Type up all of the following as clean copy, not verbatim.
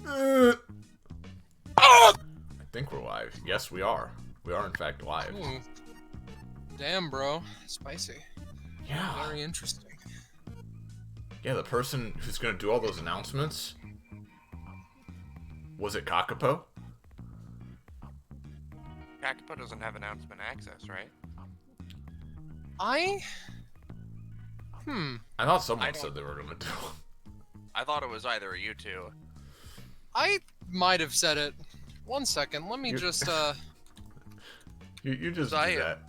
I think we're live. Yes, we are. We are, in fact, live. Ooh. Damn, bro. Spicy. Yeah. Very interesting. Yeah, the person who's going to do all those announcements... Was it Kakapo? Kakapo doesn't have announcement access, right? I thought someone said they were going to do it. I thought it was either you two. I might have said it. 1 second, let me You just, You just do that.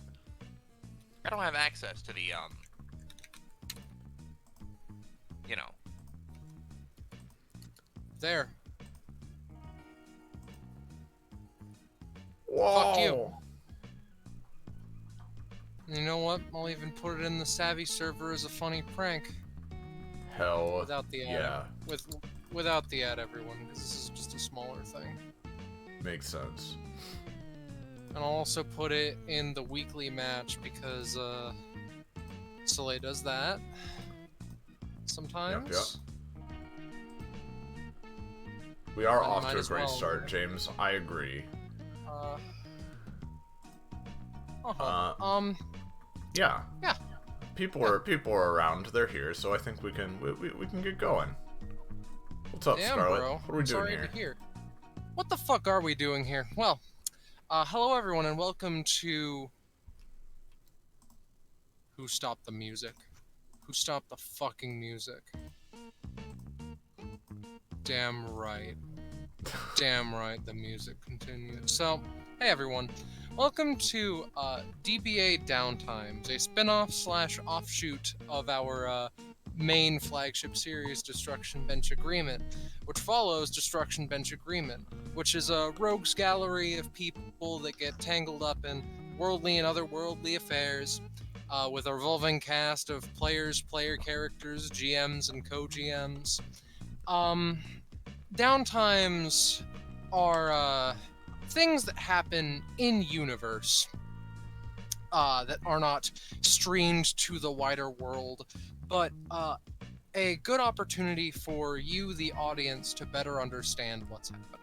I don't have access to the, you know. There. Whoa. Fuck you. You know what? I'll even put it in the Savvy server as a funny prank. Hell Without the ad. yeah. Without the ad, everyone, because this is just a smaller thing. Makes sense. And I'll also put it in the weekly match because, Sicily does that. Sometimes. Yep. We are Well, off might to a as great well. start, James. I agree. Yeah. Yeah. People are around. They're here, so I think we can get going. What's up, Damn, Scarlet? bro. What are we doing Sorry here? to hear. What the fuck are we doing here? Well, hello everyone and welcome to... Who stopped the music? Who stopped the fucking music? Damn right. Damn right, the music continues. So, hey everyone. Welcome to DBA Downtimes, a spin-off / offshoot of our main flagship series, Destruction Bench Agreement, which follows Destruction Bench Agreement, which is a rogues gallery of people that get tangled up in worldly and otherworldly affairs, with a revolving cast of players, player characters, GMs, and co-GMs. Downtimes are things that happen in universe that are not streamed to the wider world, but a good opportunity for you, the audience, to better understand what's happening.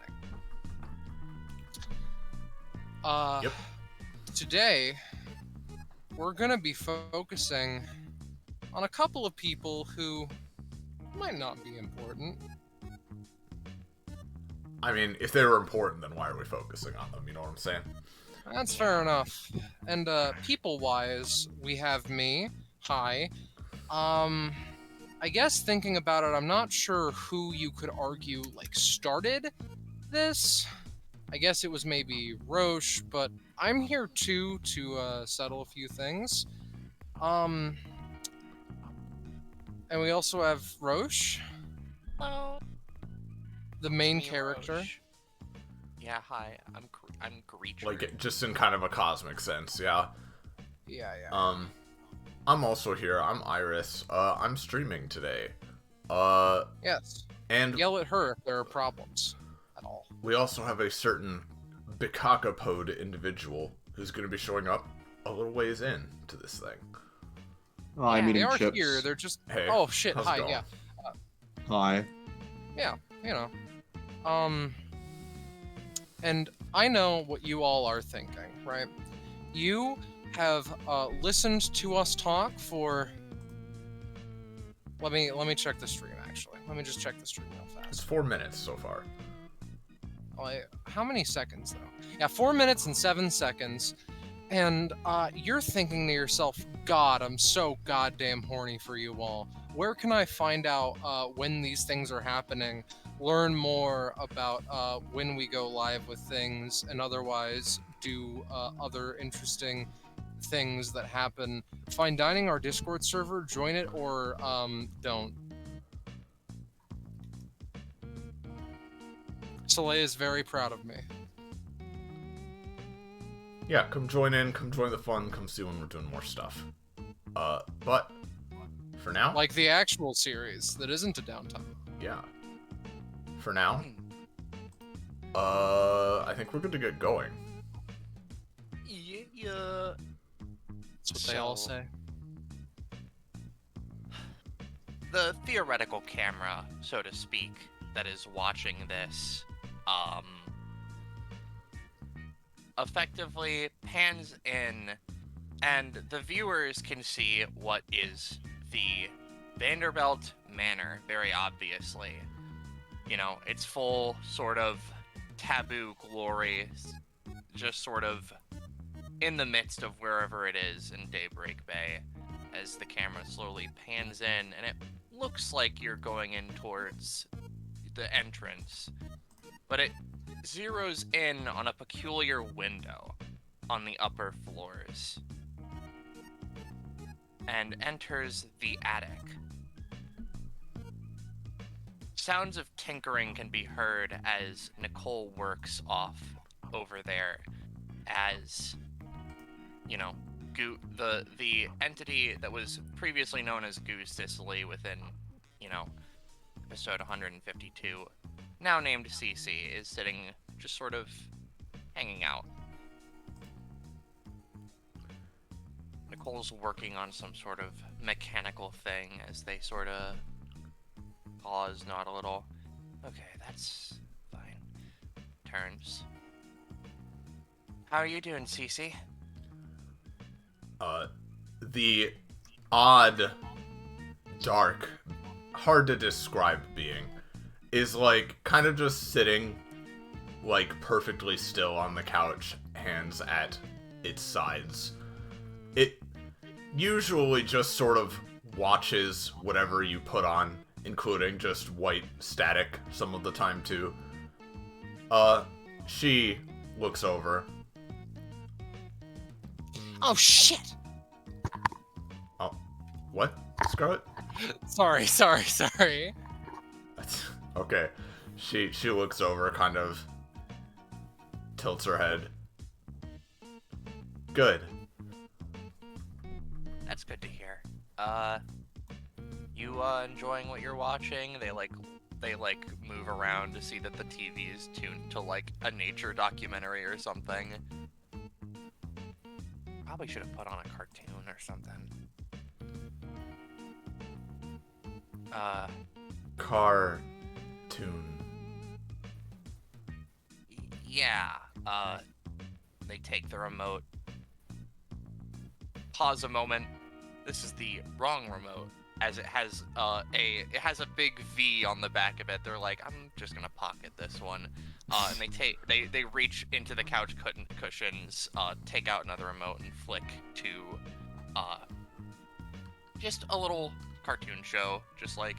Yep. Today, we're gonna be focusing on a couple of people who might not be important. I mean, if they were important, then why are we focusing on them? You know what I'm saying? That's fair enough. And people-wise, we have me. Hi. I guess thinking about it, I'm not sure who you could argue, like, started this. I guess it was maybe Roche, but I'm here too to settle a few things. And we also have Roche, Well, the main me, character. Roche. Yeah, hi. I'm Creature. Like, just in kind of a cosmic sense, yeah. Yeah. I'm also here. I'm Iris. I'm streaming today. Yes. And Yell at her if there are problems at all. we also have a certain Bikakapode individual who's going to be showing up a little ways in to this thing. Oh, I'm They eating are chips. here. They're just. Hey, Oh shit! how's it Hi. going? Yeah. Hi. Yeah. You know. And I know what you all are thinking, right? You have listened to us talk for. Let me check the stream. Actually, let me just check the stream real It's fast. 4 minutes so far. How many seconds though? Yeah, 4 minutes and 7 seconds. And you're thinking to yourself, God, I'm so goddamn horny for you all. Where can I find out when these things are happening? Learn more about when we go live with things, and otherwise do other interesting things that happen. Find Dining, our Discord server, join it, or don't. Soleil is very proud of me. Yeah, come join in, come join the fun, come see when we're doing more stuff. But for now, Like the actual series that isn't a downtime. yeah. For now, I think we're good to get going. Yeah. That's what they all So- say. The theoretical camera, so to speak, that is watching this effectively pans in, and the viewers can see what is the Vanderbilt Manor, very obviously. You know, it's full sort of taboo glory, just sort of in the midst of wherever it is in Daybreak Bay, as the camera slowly pans in, and it looks like you're going in towards the entrance, but it zeroes in on a peculiar window on the upper floors and enters the attic. Sounds of tinkering can be heard as Nicole works off over there, as, you know, the entity that was previously known as Sicily within, you know, episode 152, now named Sici, is sitting just sort of hanging out. Nicole's working on some sort of mechanical thing as they sort of pause, nod a little. Okay, that's fine. Turns. How are you doing, Sici? The odd, dark, hard to describe being is like kind of just sitting like perfectly still on the couch, hands at its sides. It usually just sort of watches whatever you put on, including just white static some of the time too. She looks over. Oh shit! Oh, what? Scarlet? Sorry. Okay. She looks over, kind of tilts her head. Good. That's good to hear. You enjoying what you're watching? They move around to see that the TV is tuned to like a nature documentary or something. Probably should have put on a cartoon or something. Cartoon. Yeah. They take the remote. Pause a moment. This is the wrong remote, as it has a big V on the back of it. They're like, I'm just gonna pocket this one, and they reach into the couch cushions, take out another remote, and flick to just a little cartoon show. Just like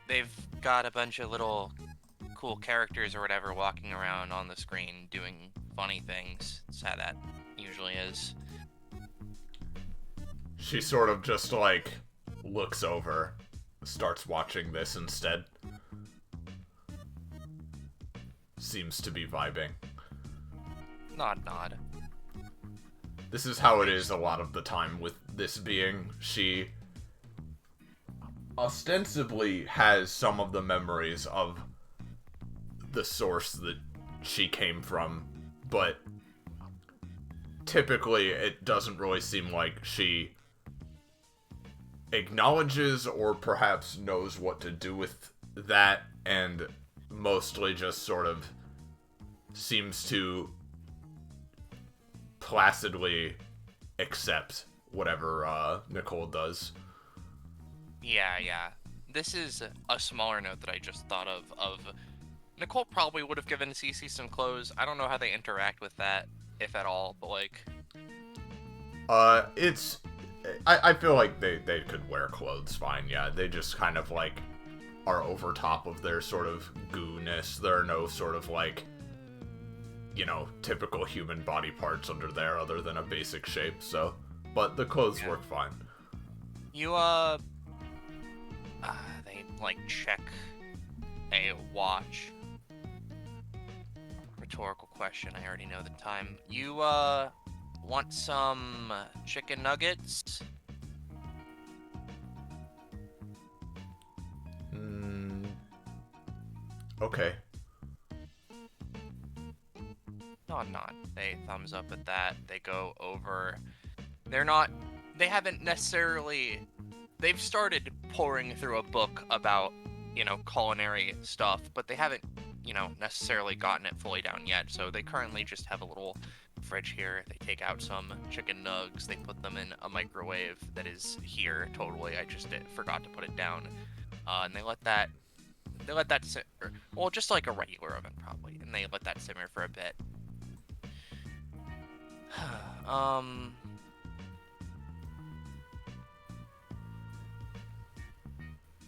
they've got a bunch of little cool characters or whatever walking around on the screen doing funny things. That's how that usually is. She sort of just like looks over, starts watching this instead. Seems to be vibing. Nod. This is how it is a lot of the time with this being. She ostensibly has some of the memories of the source that she came from, but typically it doesn't really seem like she acknowledges or perhaps knows what to do with that, and mostly just sort of seems to placidly accept whatever Nicole does. Yeah. This is a smaller note that I just thought of Nicole probably would have given Sici some clothes. I don't know how they interact with that, if at all, but like... I feel like they could wear clothes fine, yeah. They just kind of, like, are over top of their sort of goo-ness. There are no sort of, like, you know, typical human body parts under there other than a basic shape, so... But the clothes work fine. You, they, like, check a watch. Rhetorical question, I already know the time. You, want some chicken nuggets? Okay. Nod. They thumbs up at that. They go over. They haven't necessarily... They've started pouring through a book about culinary stuff, but they haven't, necessarily gotten it fully down yet. So they currently just have a little fridge here. They take out some chicken nugs, they put them in a microwave that is here totally. I just forgot to put it down. And they let that simmer, well, just like a regular oven probably, and they let that simmer for a bit.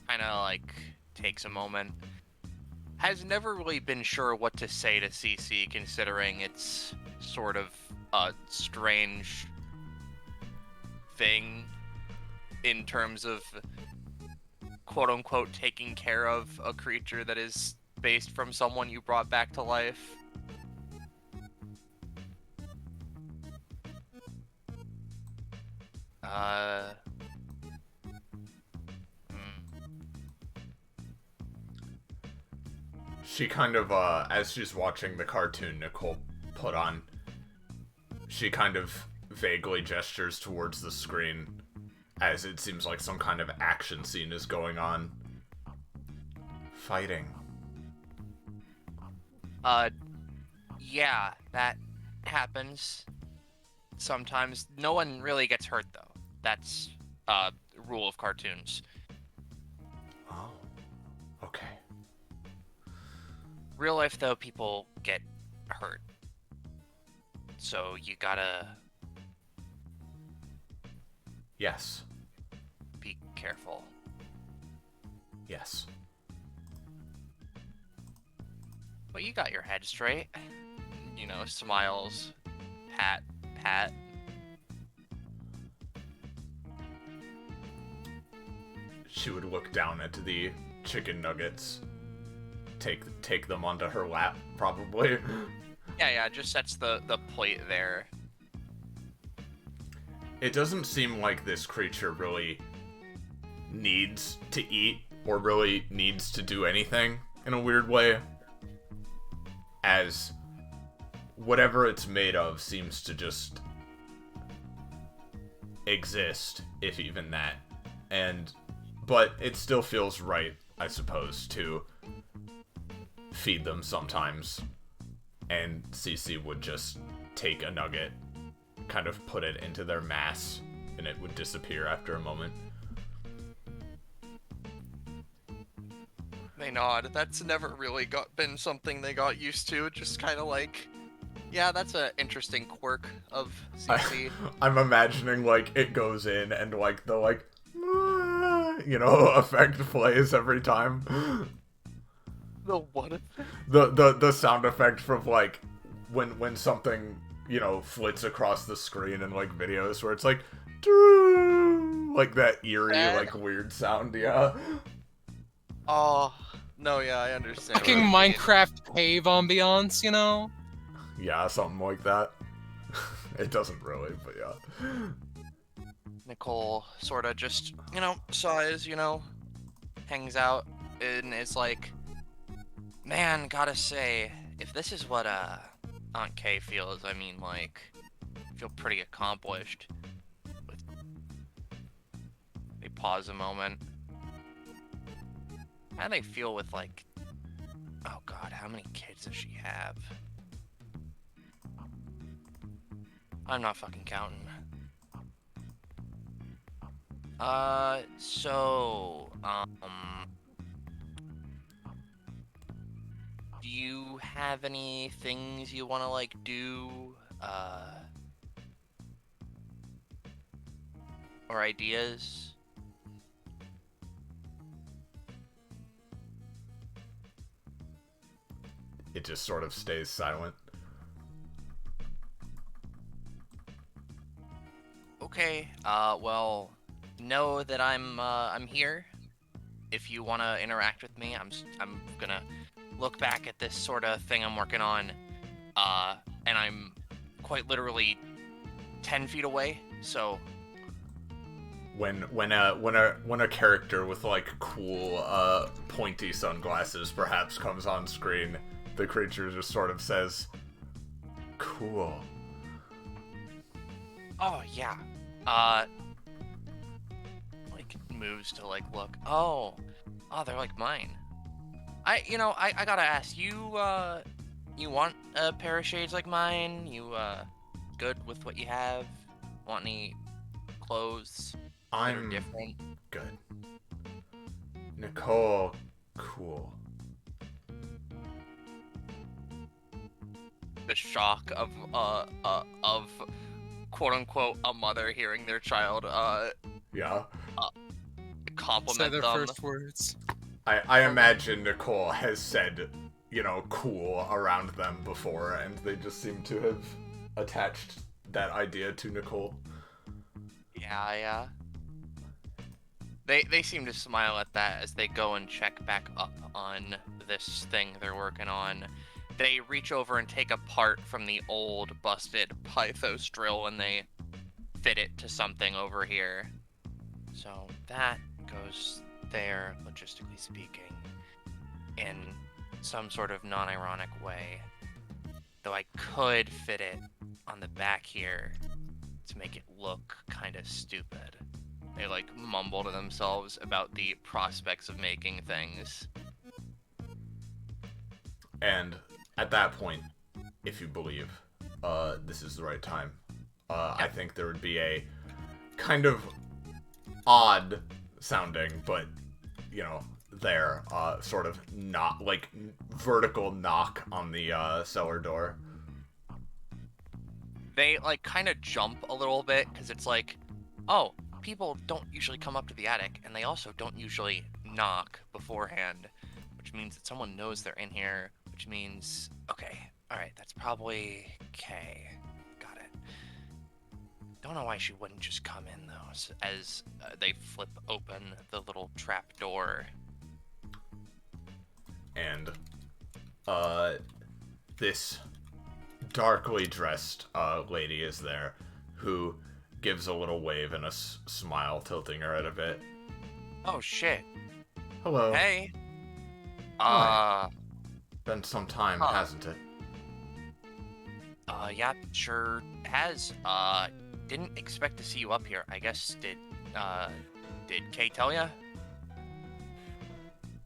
Kind of like takes a moment. Has never really been sure what to say to Sici, considering it's sort of a strange thing in terms of quote-unquote taking care of a creature that is based from someone you brought back to life. She kind of, as she's watching the cartoon Nicole put on, she kind of vaguely gestures towards the screen as it seems like some kind of action scene is going on. Fighting. Yeah, that happens sometimes. No one really gets hurt, though. That's, rule of cartoons. Oh, okay. Real life, though, people get hurt. So you gotta Yes. be careful. Yes. But you got your head straight. Smiles. Pat, pat. She would look down at the chicken nuggets. Take them onto her lap, probably. Yeah, just sets the plate there. It doesn't seem like this creature really needs to eat or really needs to do anything in a weird way, as whatever it's made of seems to just exist, if even that. But it still feels right, I suppose, to feed them sometimes. And Sici would just take a nugget, kind of put it into their mass, and it would disappear after a moment. They nod. That's never really been something they got used to. Just kind of like, yeah, that's an interesting quirk of Sici. I'm imagining, like, it goes in and, like, the, like, effect plays every time. The what effect? The sound effect from, like, when something, flits across the screen in, like, videos where it's like, like that eerie, like, weird sound, yeah. Oh, no, yeah, I understand. Fucking Minecraft cave ambiance, Yeah, something like that. It doesn't really, but yeah. Nicole sort of just, sighs, hangs out, and is like, man, gotta say, if this is what, Aunt Kay feels, I mean, like, I feel pretty accomplished. They pause a moment. How do they feel with, like, oh god, how many kids does she have? I'm not fucking counting. Do you have any things you want to, like, do, or ideas? It just sort of stays silent. Okay, well, know that I'm here. If you want to interact with me, I'm gonna look back at this sort of thing I'm working on, and I'm quite literally 10 feet away, so... When a character with, like, cool, pointy sunglasses perhaps comes on screen, the creature just sort of says, cool. Oh, yeah. Like, moves to, like, look. Oh, Oh, they're like mine. I gotta ask, you want a pair of shades like mine? You, good with what you have? Want any clothes that are I'm different? good. Nicole, cool. The shock of quote unquote a mother hearing their child, Yeah. Say compliment their them. first words. I imagine Nicole has said, cool around them before, and they just seem to have attached that idea to Nicole. Yeah. They seem to smile at that as they go and check back up on this thing they're working on. They reach over and take a part from the old busted Pythos drill and they fit it to something over here. So that goes there, logistically speaking, in some sort of non-ironic way. Though I could fit it on the back here to make it look kind of stupid. They like mumble to themselves about the prospects of making things. And at that point, if you believe this is the right time, I think there would be a kind of odd sounding, but, there, sort of not, like, vertical knock on the cellar door. They like kind of jump a little bit because it's like, oh, people don't usually come up to the attic and they also don't usually knock beforehand, which means that someone knows they're in here, which means, okay, all right, that's probably Kay. Got it. Don't know why she wouldn't just come in though, as they flip open the little trap door. And this darkly dressed lady is there, who gives a little wave and a smile, tilting her head a bit. Oh shit. Hello. Hey. Hi. Been some time, hasn't it? Yeah, sure has. Didn't expect to see you up here. I guess did Kay tell ya?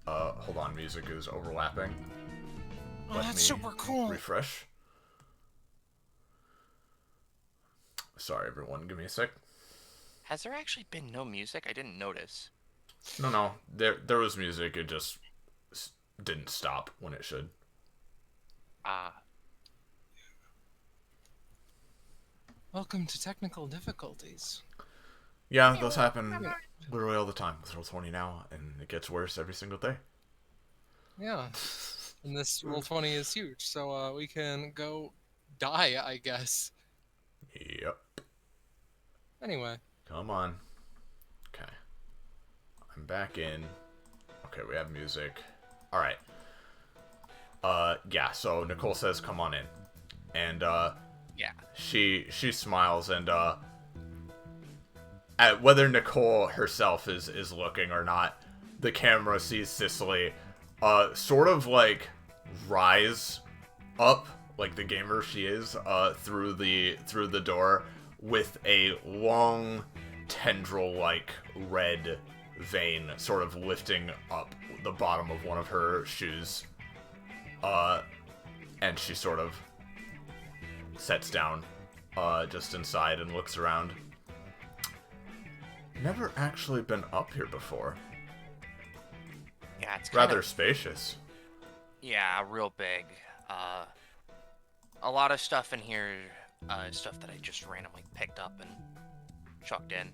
Hold on, music is overlapping. Oh, Let that's me super cool. refresh. Sorry, everyone. Give me a sec. Has there actually been no music? I didn't notice. No. There was music. It just didn't stop when it should. Welcome to technical difficulties. Yeah, those happen literally all the time with Roll20 now, and it gets worse every single day. Yeah. And this Roll20 is huge, so we can go die, I guess. Yep. Anyway. Come on. Okay. I'm back in. Okay, we have music. Alright. Yeah, so Nicole says, come on in. And, Yeah. She smiles, and, at whether Nicole herself is looking or not, the camera sees Sicily, sort of, like, rise up, like the gamer she is, through the door, with a long, tendril-like red vein sort of lifting up the bottom of one of her shoes. And she sort of sets down, just inside and looks around. Never actually been up here before. Yeah, it's Rather spacious. Yeah, real big. A lot of stuff in here, stuff that I just randomly picked up and chucked in.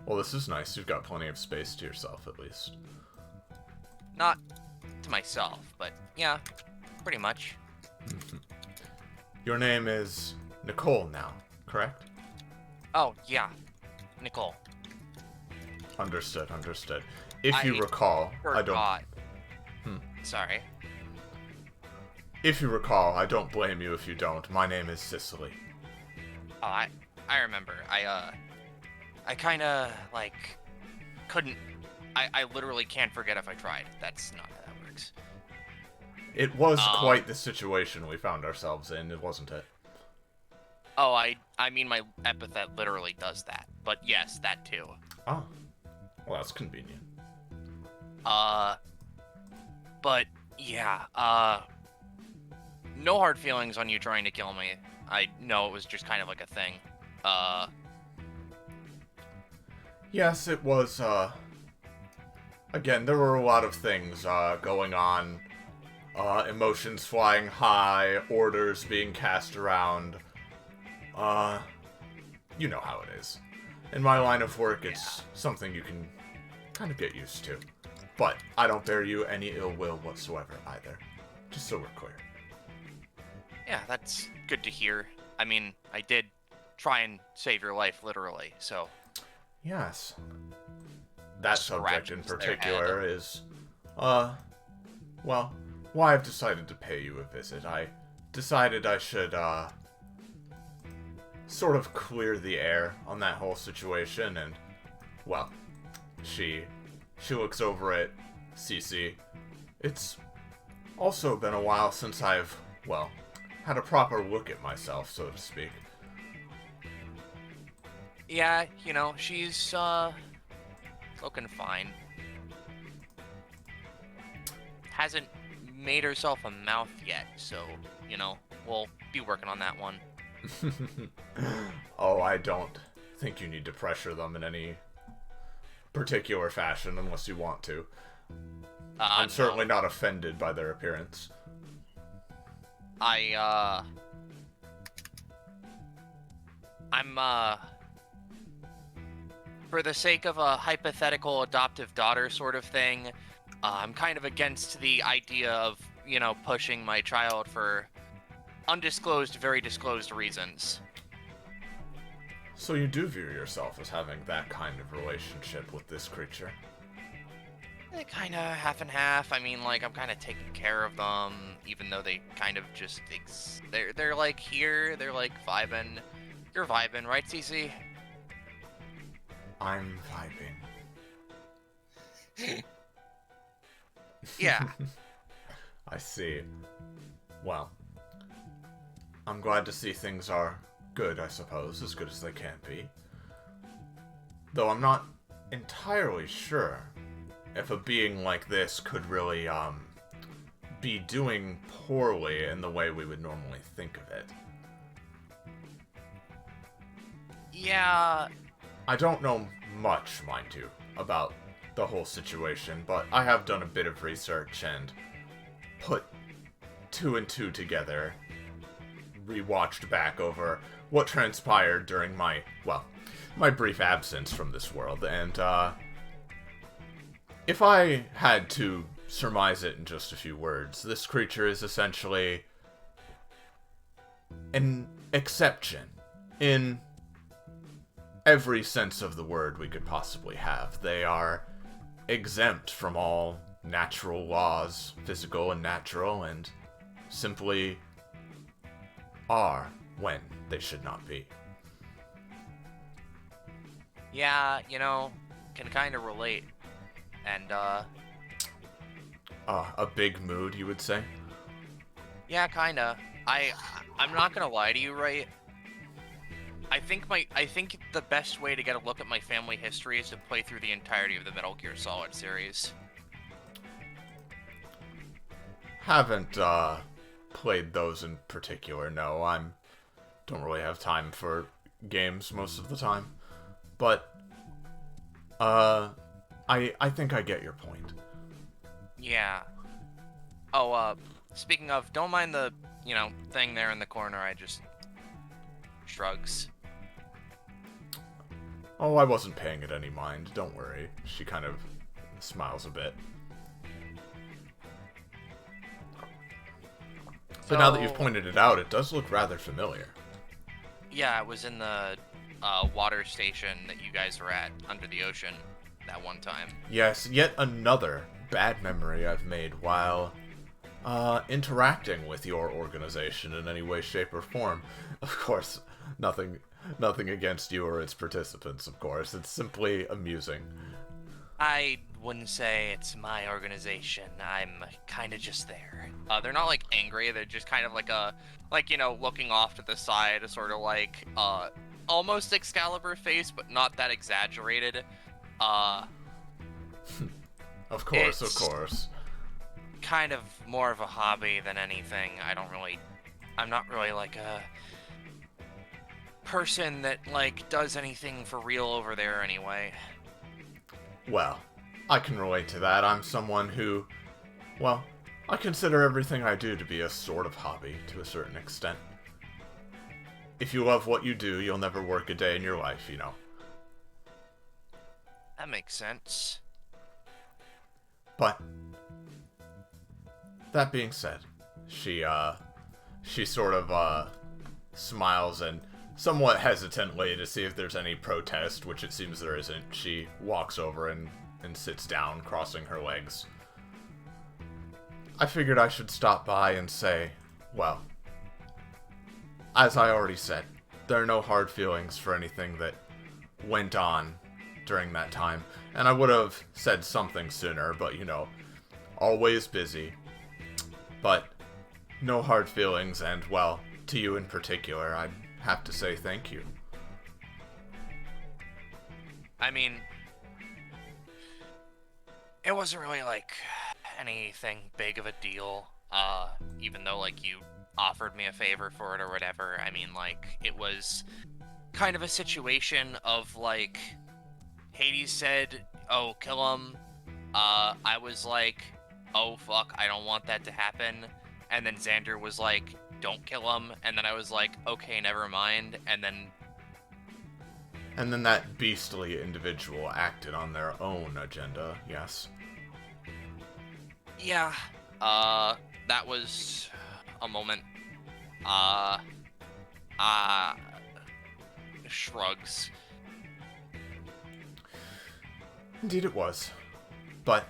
Well, this is nice. You've got plenty of space to yourself, at least. Not to myself, but yeah, pretty much. Your name is Nicole now, correct? Oh, yeah, Nicole. Understood. If you recall, I Forgot. Sorry. If you recall, I don't blame you if you don't. My name is Sicily. Oh, I remember. I kind of, like, couldn't... I literally can't forget if I tried. That's not how that works. It was quite the situation we found ourselves in, wasn't it? Oh, I mean my epithet literally does that. But yes, that too. Oh. Well, that's convenient. But yeah, no hard feelings on you trying to kill me. I know it was just kind of like a thing. Yes, it was, again, there were a lot of things, going on. Emotions flying high, orders being cast around. You know how it is. In my line of work, it's something you can kind of get used to. But I don't bear you any ill will whatsoever, either. Just so we're clear. Yeah, that's good to hear. I mean, I did try and save your life, literally, so... Yes. That subject in Scratches their particular head. is, well, why I've decided to pay you a visit. I decided I should, sort of clear the air on that whole situation, and, well, she looks over at Sici. It's also been a while since I've, well, had a proper look at myself, so to speak. Yeah, you know, she's, looking fine. Hasn't made herself a mouth yet, so, you know, we'll be working on that one. Oh, I don't think you need to pressure them in any particular fashion unless you want to. I'm certainly not offended by their appearance. I'm, for the sake of a hypothetical adoptive daughter sort of thing, I'm kind of against the idea of, you know, pushing my child for undisclosed, very disclosed reasons. So you do view yourself as having that kind of relationship with this creature? Kind of half and half. I mean, like, I'm kind of taking care of them, even though they kind of just, they're like here, they're like vibing. You're vibing, right, Cici? I'm vibing. Yeah. I see. Well, I'm glad to see things are good, I suppose, as good as they can be. Though I'm not entirely sure if a being like this could really, be doing poorly in the way we would normally think of it. Yeah. I don't know much, mind you, about the whole situation, but I have done a bit of research and put two and two together, rewatched back over what transpired during my brief absence from this world, and, if I had to surmise it in just a few words, this creature is essentially an exception in every sense of the word we could possibly have. They are exempt from all natural laws, physical and natural, and simply are when they should not be. Yeah, you know, can kind of relate. And, a big mood, you would say? yeah, kinda. I'm not gonna lie to you, right? I think the best way to get a look at my family history is to play through the entirety of the Metal Gear Solid series. Haven't, played those in particular, no. Don't really have time for games most of the time. But, I think I get your point. Yeah. Oh, speaking of, don't mind the, you know, thing there in the corner, I just... shrugs. Oh, I wasn't paying it any mind, don't worry. She kind of smiles a bit. But now that you've pointed it out, it does look rather familiar. Yeah, it was in the, water station that you guys were at, under the ocean, that one time. Yes, yet another bad memory I've made while, interacting with your organization in any way, shape, or form. Of course, nothing against you or its participants, of course. It's simply amusing. I wouldn't say it's my organization. I'm kind of just there. They're not, like, angry. They're just kind of like, you know, looking off to the side, sort of like, almost Excalibur face, but not that exaggerated. Of course, of It's- course. Kind of more of a hobby than anything. I'm not really like a person that like does anything for real over there anyway. Well, I can relate to that. I'm someone who, well, I consider everything I do to be a sort of hobby to a certain extent. If you love what you do, you'll never work a day in your life, you know. That makes sense. But that being said, she sort of smiles and somewhat hesitantly to see if there's any protest, which it seems there isn't. She walks over and sits down, crossing her legs. I figured I should stop by and say, well, as I already said, there are no hard feelings for anything that went on during that time. And I would have said something sooner, but you know, always busy. But no hard feelings, and well, to you in particular, I'd have to say thank you. I mean, it wasn't really like anything big of a deal. Even though like you offered me a favor for it or whatever. I mean, like, it was kind of a situation of like Hades said, "Oh, kill him." I was like, "Oh fuck, I don't want that to happen." And then Xander was like, "Don't kill him." And then I was like, "Okay, never mind." And then that beastly individual acted on their own agenda, yes. yeah, that was a moment. Shrugs. Indeed it was. But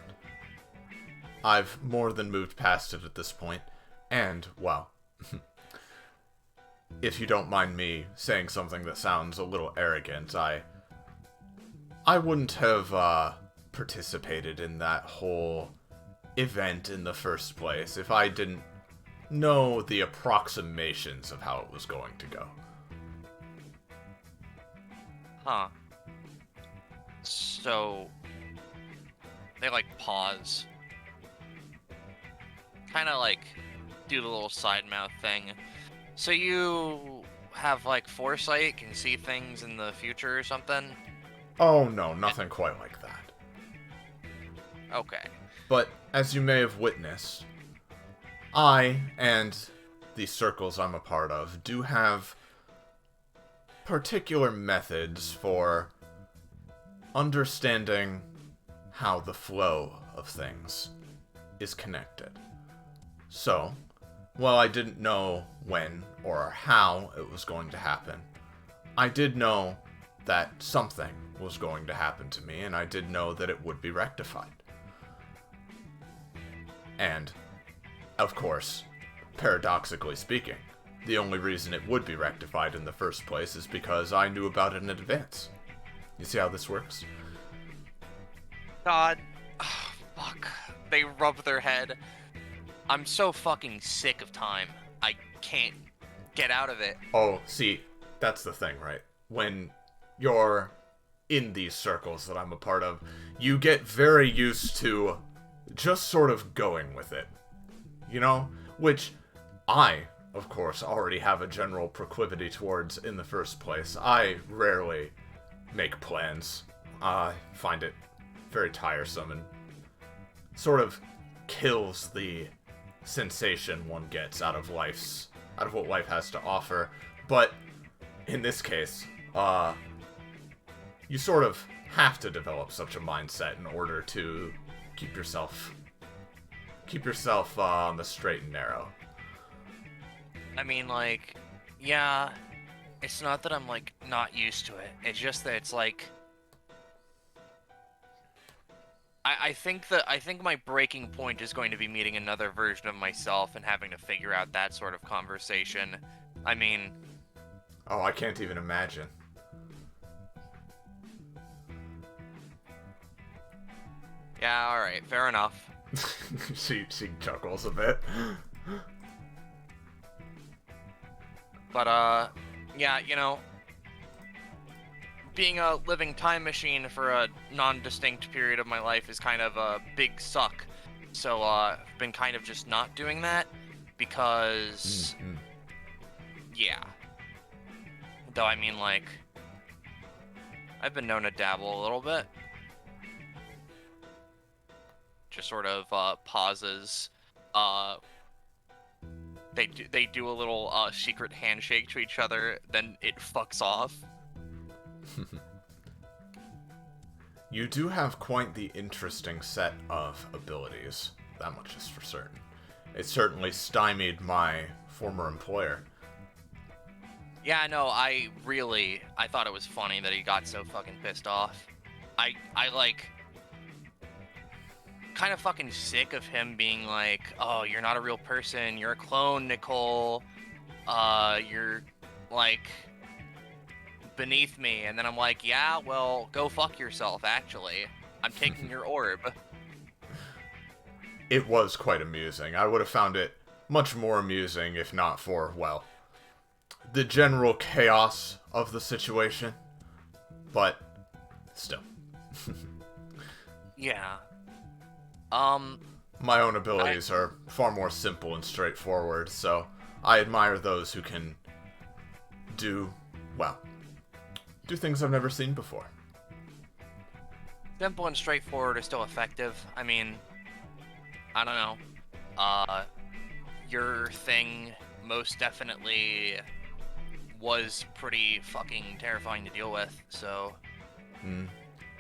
I've more than moved past it at this point, and, well, if you don't mind me saying something that sounds a little arrogant, I wouldn't have participated in that whole event in the first place if I didn't know the approximations of how it was going to go. Huh. So they like pause. Kind of like do the little side mouth thing. So you have like foresight, can see things in the future or something? Oh no, nothing quite like that. Okay. But as you may have witnessed, I and the circles I'm a part of do have particular methods for understanding how the flow of things is connected. So, while I didn't know when or how it was going to happen, I did know that something was going to happen to me, and I did know that it would be rectified. And, of course, paradoxically speaking, the only reason it would be rectified in the first place is because I knew about it in advance. You see how this works? God. Oh, fuck. They rub their head. I'm so fucking sick of time. I can't get out of it. Oh, see, that's the thing, right? When you're in these circles that I'm a part of, you get very used to just sort of going with it. You know? Which I, of course, already have a general proclivity towards in the first place. I rarely make plans. I find it very tiresome and sort of kills the sensation one gets out of what life has to offer. But in this case, you sort of have to develop such a mindset in order to keep yourself on the straight and narrow. I mean, like, yeah, it's not that I'm, like, not used to it. It's just that it's, like, I think my breaking point is going to be meeting another version of myself and having to figure out that sort of conversation. I mean... Oh, I can't even imagine. Yeah, alright, fair enough. she chuckles a bit. But, yeah, you know, being a living time machine for a non-distinct period of my life is kind of a big suck. So I've been kind of just not doing that because, yeah. Though I mean, like, I've been known to dabble a little bit. Just sort of pauses. They do a little secret handshake to each other, then it fucks off. You do have quite the interesting set of abilities. That much is for certain. It certainly stymied my former employer. Yeah, no, I thought it was funny that he got so fucking pissed off. I like, kind of fucking sick of him being like, oh, you're not a real person, you're a clone, Nicole, you're, like, beneath me, and then I'm like, yeah, well, go fuck yourself, actually. I'm taking your orb. It was quite amusing. I would have found it much more amusing if not for, well, the general chaos of the situation. But, still. Yeah. My own abilities are far more simple and straightforward, so I admire those who can do things I've never seen before. Simple and straightforward are still effective. I mean, I don't know. Your thing most definitely was pretty fucking terrifying to deal with, so...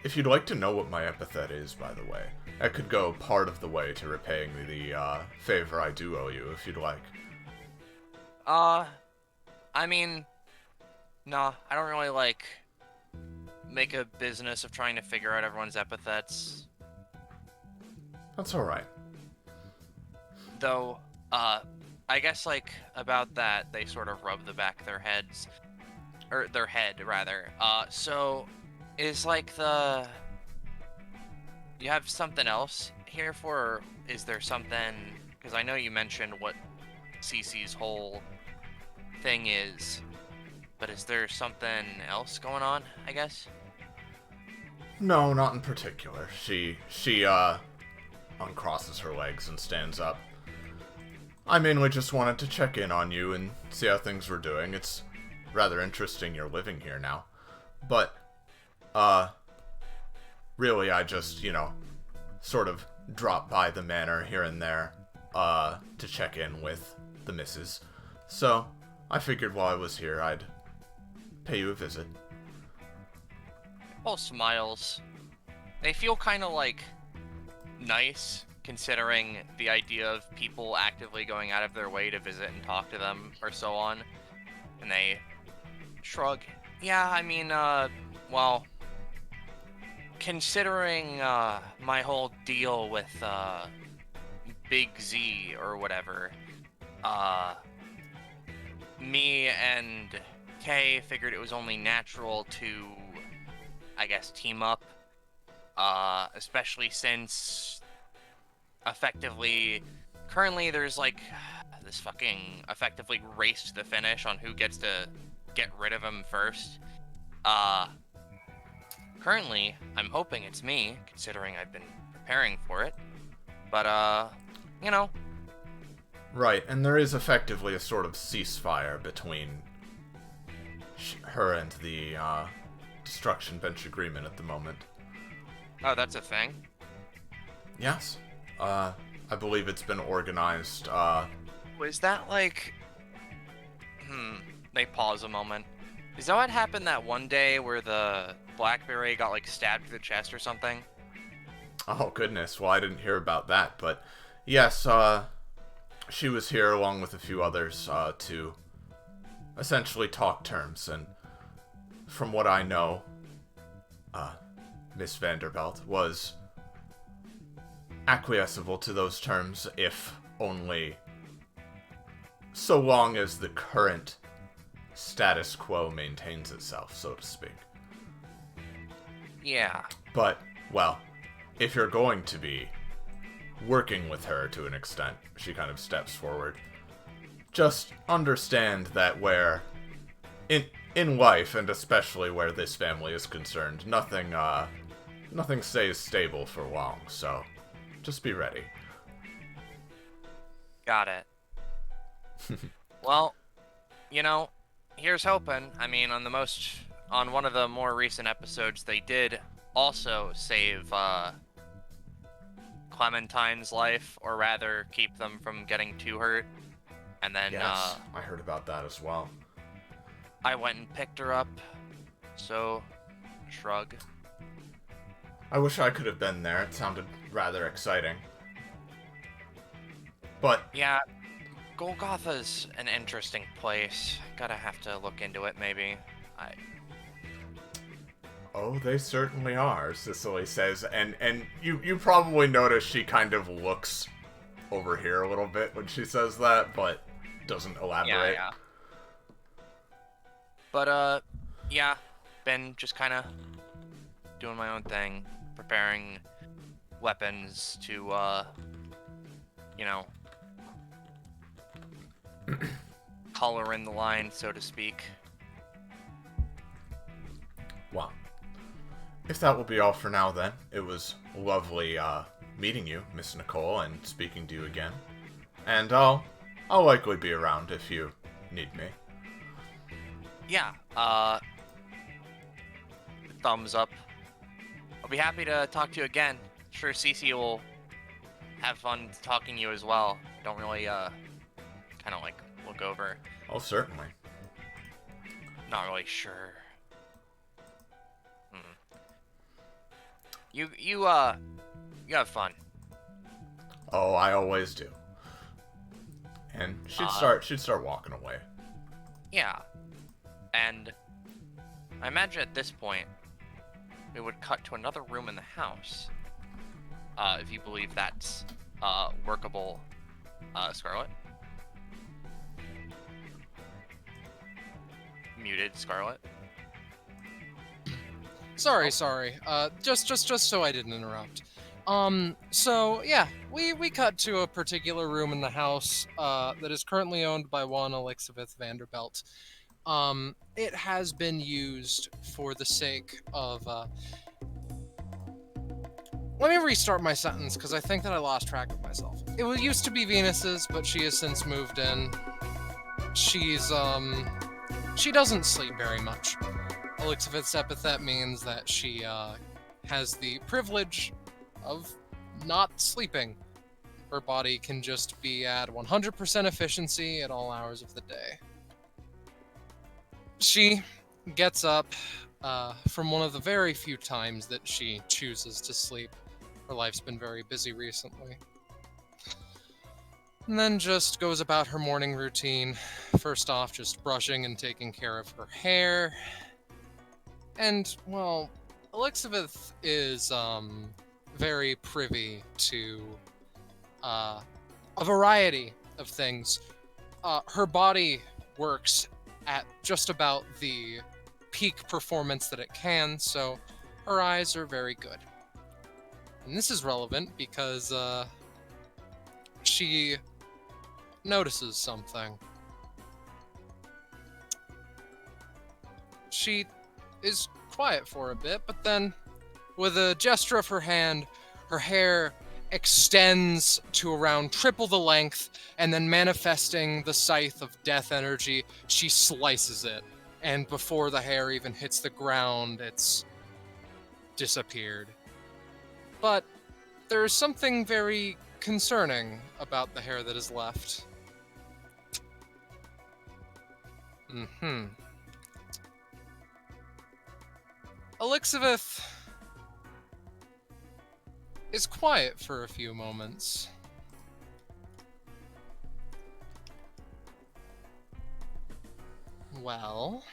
If you'd like to know what my epithet is, by the way, I could go part of the way to repaying the favor I do owe you, if you'd like. I mean, nah, I don't really, like, make a business of trying to figure out everyone's epithets. That's alright. Though, I guess, like, about that, they sort of rub the back of their heads. Or, their head, rather. So, is, like, you have something else here for, or is there something... Because I know you mentioned what Cici's whole thing is, but is there something else going on, I guess? No, not in particular. She uncrosses her legs and stands up. I mainly just wanted to check in on you and see how things were doing. It's rather interesting you're living here now. But, really I just, sort of drop by the manor here and there, to check in with the missus. So, I figured while I was here, I'd pay you a visit. All smiles. They feel kind of, like, nice, considering the idea of people actively going out of their way to visit and talk to them, or so on. And they shrug. Yeah, I mean, well, considering, my whole deal with, Big Z, or whatever, me and Kay figured it was only natural to, I guess, team up, especially since, effectively, currently there's, like, this fucking, effectively race to the finish on who gets to get rid of him first. Currently, I'm hoping it's me, considering I've been preparing for it, but, Right, and there is effectively a sort of ceasefire between her and the, Destruction Bench Agreement at the moment. Oh, that's a thing? Yes. I believe it's been organized, Was that, like... They pause a moment. Is that what happened that one day where the Black Beret got, like, stabbed through the chest or something? Oh, goodness. Well, I didn't hear about that, but yes, she was here along with a few others, to essentially talk terms, and from what I know, Miss Vanderbilt was acquiescible to those terms, if only so long as the current status quo maintains itself, so to speak. Yeah. But, well, if you're going to be working with her to an extent, she kind of steps forward, just understand that in life, and especially where this family is concerned, nothing stays stable for long, so just be ready. Got it. Well, you know, here's hoping. I mean, on one of the more recent episodes, they did also save Clementine's life, or rather, keep them from getting too hurt. And then Yes, I heard about that as well. I went and picked her up. So, shrug. I wish I could have been there. It sounded rather exciting. But Yeah, Golgotha's an interesting place. Gotta have to look into it, maybe. oh, they certainly are, Sicily says, and you probably notice she kind of looks over here a little bit when she says that, but doesn't elaborate. Yeah. But, yeah, been just kind of doing my own thing, preparing weapons to, you know, color in the line, so to speak. Well, if that will be all for now, then, it was lovely, meeting you, Miss Nicole, and speaking to you again. And I'll likely be around if you need me. Yeah, thumbs up. I'll be happy to talk to you again. Sure, Sici will have fun talking to you as well. Don't really, kind of, like, look over. Oh, certainly. Not really sure. You have fun. Oh, I always do. And she'd start walking away. Yeah. And I imagine at this point, we would cut to another room in the house. If you believe that's, workable, Scarlet. Muted, Scarlet. Sorry. Just so I didn't interrupt. So yeah, we cut to a particular room in the house, that is currently owned by one Elizabeth Vanderbilt. It has been used for the sake of, let me restart my sentence, because I think that I lost track of myself. It used to be Venus's, but she has since moved in. She doesn't sleep very much. Elizabeth's epithet means that she, has the privilege of not sleeping. Her body can just be at 100% efficiency at all hours of the day. She gets up from one of the very few times that she chooses to sleep. Her life's been very busy recently. And then just goes about her morning routine. First off, just brushing and taking care of her hair. And, well, Elizabeth is very privy to a variety of things. Her body works at just about the peak performance that it can, so her eyes are very good. And this is relevant because she notices something. She is quiet for a bit, but then, with a gesture of her hand, her hair extends to around triple the length, and then manifesting the scythe of death energy, she slices it. And before the hair even hits the ground, it's disappeared. But there's something very concerning about the hair that is left. Elizabeth is quiet for a few moments. Well,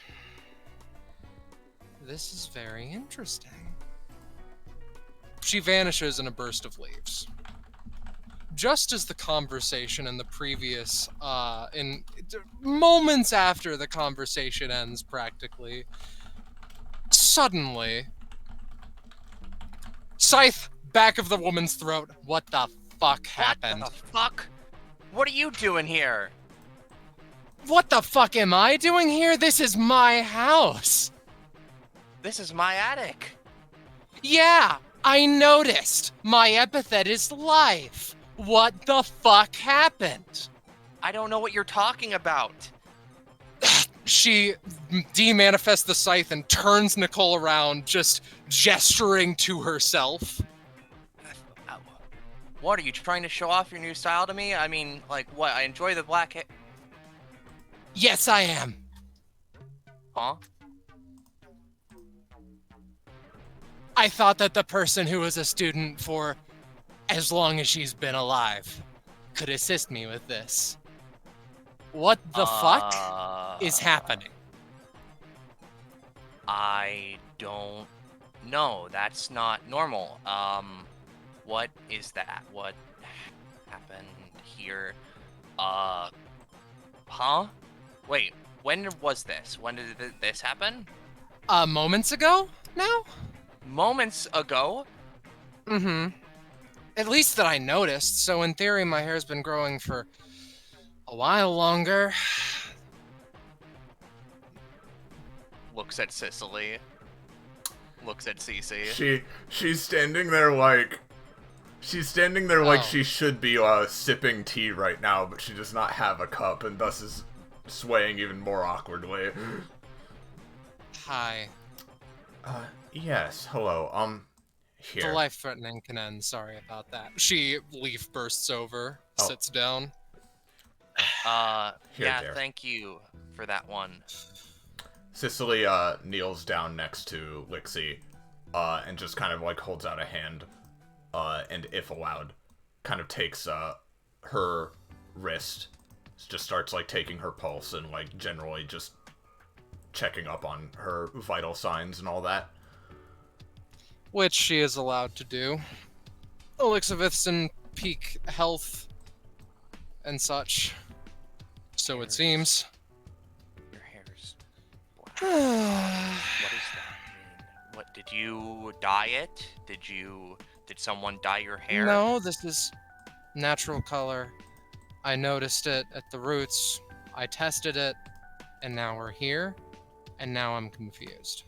this is very interesting. She vanishes in a burst of leaves. Just as the conversation in the previous, moments after the conversation ends, practically, suddenly, scythe back of the woman's throat. What the fuck happened? What the fuck? What are you doing here? What the fuck am I doing here? This is my house. This is my attic. Yeah, I noticed. My epithet is life. What the fuck happened? I don't know what you're talking about. She demanifests the scythe and turns Nicole around, just gesturing to herself. What, are you trying to show off your new style to me? I mean, like, what? I enjoy the black hair. Yes, I am. Huh? I thought that the person who was a student for as long as she's been alive could assist me with this. What the fuck is happening? I don't know. That's not normal. What is that? What happened here? Huh? Wait, when was this? When did this happen? Moments ago now? Moments ago? Mm-hmm. At least that I noticed, so in theory my hair's been growing for a while longer. Looks at Sicily. Looks at Cici. She's standing there like... She's standing there like Oh. she should be sipping tea right now, but she does not have a cup, and thus is swaying even more awkwardly. Hi. Yes, hello, here. The life-threatening can end, sorry about that. She leaf bursts over, Oh. sits down. Here, Yeah, dear. thank you for that one. Sicily, kneels down next to Lixie, and just kind of, like, holds out a hand, and if allowed, kind of takes, her wrist, just starts, like, taking her pulse and, like, generally just checking up on her vital signs and all that. Which she is allowed to do. Elixavith's in peak health and such. So it seems. Your hair's black. What does that mean? What, did you dye it? Did someone dye your hair? No, this is natural color. I noticed it at the roots. I tested it, and now we're here, and now I'm confused.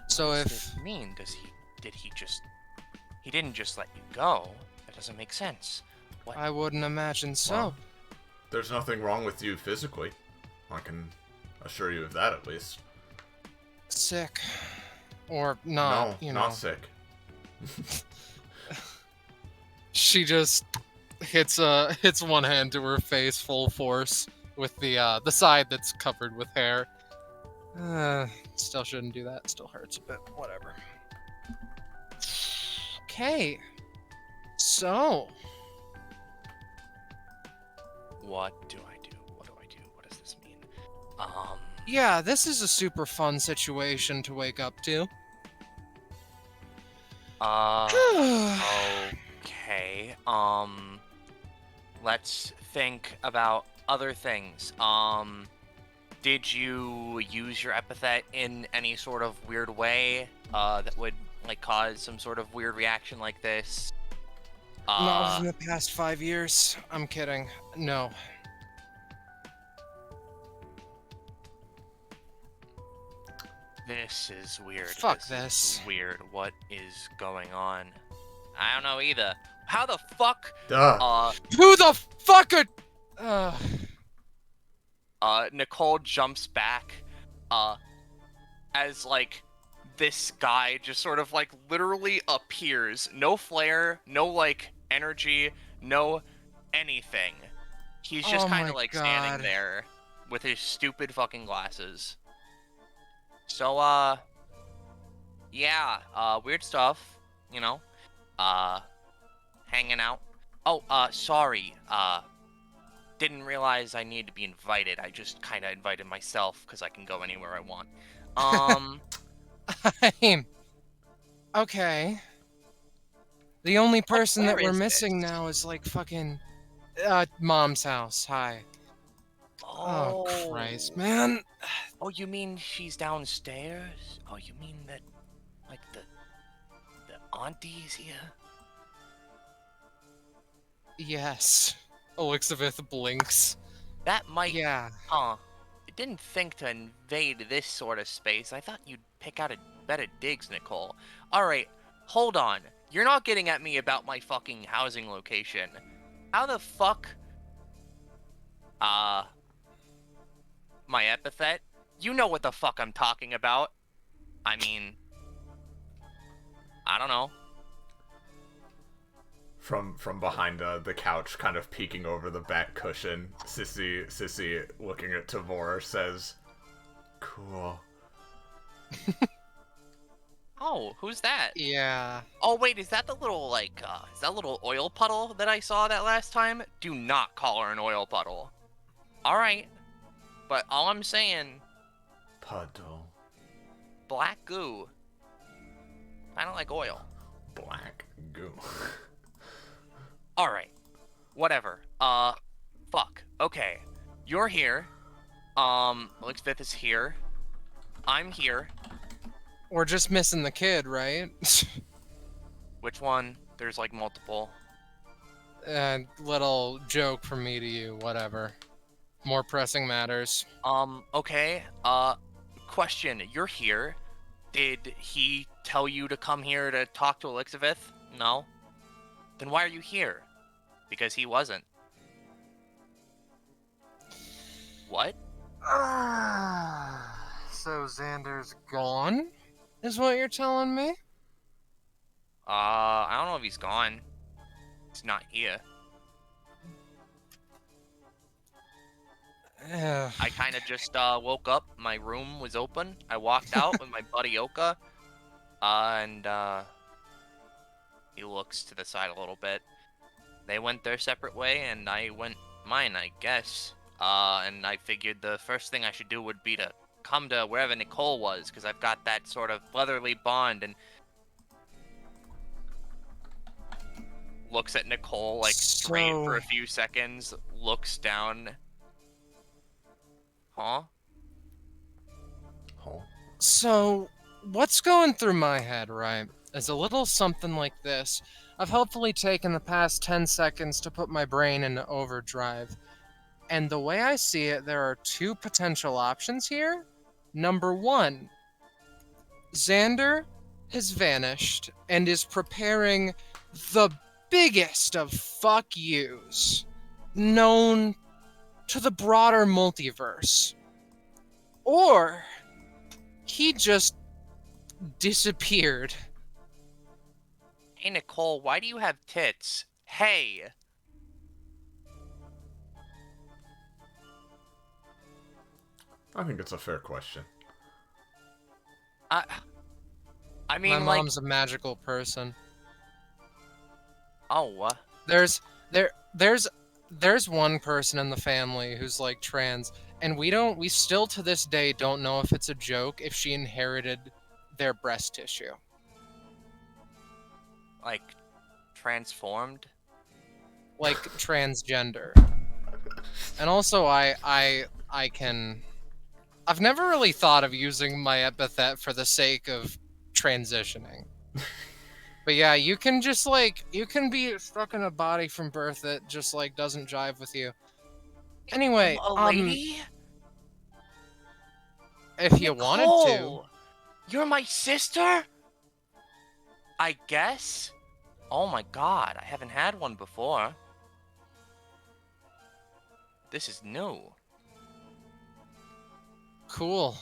So What does if this mean? He didn't just let you go. That doesn't make sense. What? I wouldn't imagine so. Well, there's nothing wrong with you physically. I can assure you of that, at least. Sick. Or not, No, you know. not sick. She just hits one hand to her face full force with the side that's covered with hair. Still shouldn't do that. Still hurts a bit. Whatever. Okay. So, What do I do? What do I do? What does this mean? yeah, this is a super fun situation to wake up to. Okay. Let's think about other things. Did you use your epithet in any sort of weird way, that would, like, cause some sort of weird reaction like this? Not within the past 5 years. I'm kidding. No. This is weird. Fuck Is this. weird. What is going on? I don't know either. How the fuck? Duh. Who the fuck are... Nicole jumps back, as, like, this guy just sort of, like, literally appears. No flare, no, like, energy, no anything. He's just Oh kind my of, like, God. standing there with his stupid fucking glasses. So, yeah, weird stuff, you know, hanging out. Oh, sorry, didn't realize I needed to be invited. I just kind of invited myself because I can go anywhere I want. Okay. The only person that where we're is missing this? now is like fucking mom's house. Hi. Oh Christ, man. Oh, you mean she's downstairs? Oh, you mean that, like, the auntie's here? Yes. Elixavith blinks. That might... Yeah. Huh. I didn't think to invade this sort of space. I thought you'd pick out a better digs, Nicole. Alright, hold on. You're not getting at me about my fucking housing location. How the fuck... My epithet? You know what the fuck I'm talking about. I mean... I don't know. From behind the couch, kind of peeking over the back cushion, Sici, looking at Tavor, says, "Cool." Oh, who's that? Yeah. Oh, wait, is that the little, like, is that little oil puddle that I saw that last time? Do not call her an oil puddle. Alright. But all I'm saying, Puddle. black goo. I don't like oil. Black goo. Alright. Whatever. Fuck. Okay. You're here. Epithet is here. I'm here. We're just missing the kid, right? Which one? There's, like, multiple. Little joke from me to you, whatever. More pressing matters. Okay. Question. You're here. Did he tell you to come here to talk to Epithet? No? Then why are you here? Because he wasn't. What? So Xander's gone? Is what you're telling me? I don't know if he's gone. He's not here. I kind of just woke up. My room was open. I walked out with my buddy Oka. And he looks to the side a little bit. They went their separate way, and I went mine, I guess. And I figured the first thing I should do would be to come to wherever Nicole was, because I've got that sort of brotherly bond, and looks at Nicole, like, straight for a few seconds, looks down. Huh? Oh. So, what's going through my head, right, is a little something like this. I've hopefully taken the past 10 seconds to put my brain into overdrive. And the way I see it, there are two potential options here. Number one, Xander has vanished and is preparing the biggest of fuck yous known to the broader multiverse. Or he just disappeared. Hey, Nicole, why do you have tits? Hey! I think it's a fair question. I mean, My like... mom's a magical person. Oh, There's one person in the family who's like trans, and we still to this day don't know if it's a joke if she inherited their breast tissue. like, transformed? Like transgender. And also I've never really thought of using my epithet for the sake of transitioning. But yeah, you can be stuck in a body from birth that just like doesn't jive with you. Anyway, A lady? if you wanted to. Nicole! You're my sister? I guess? Oh my god, I haven't had one before. This is new. Cool.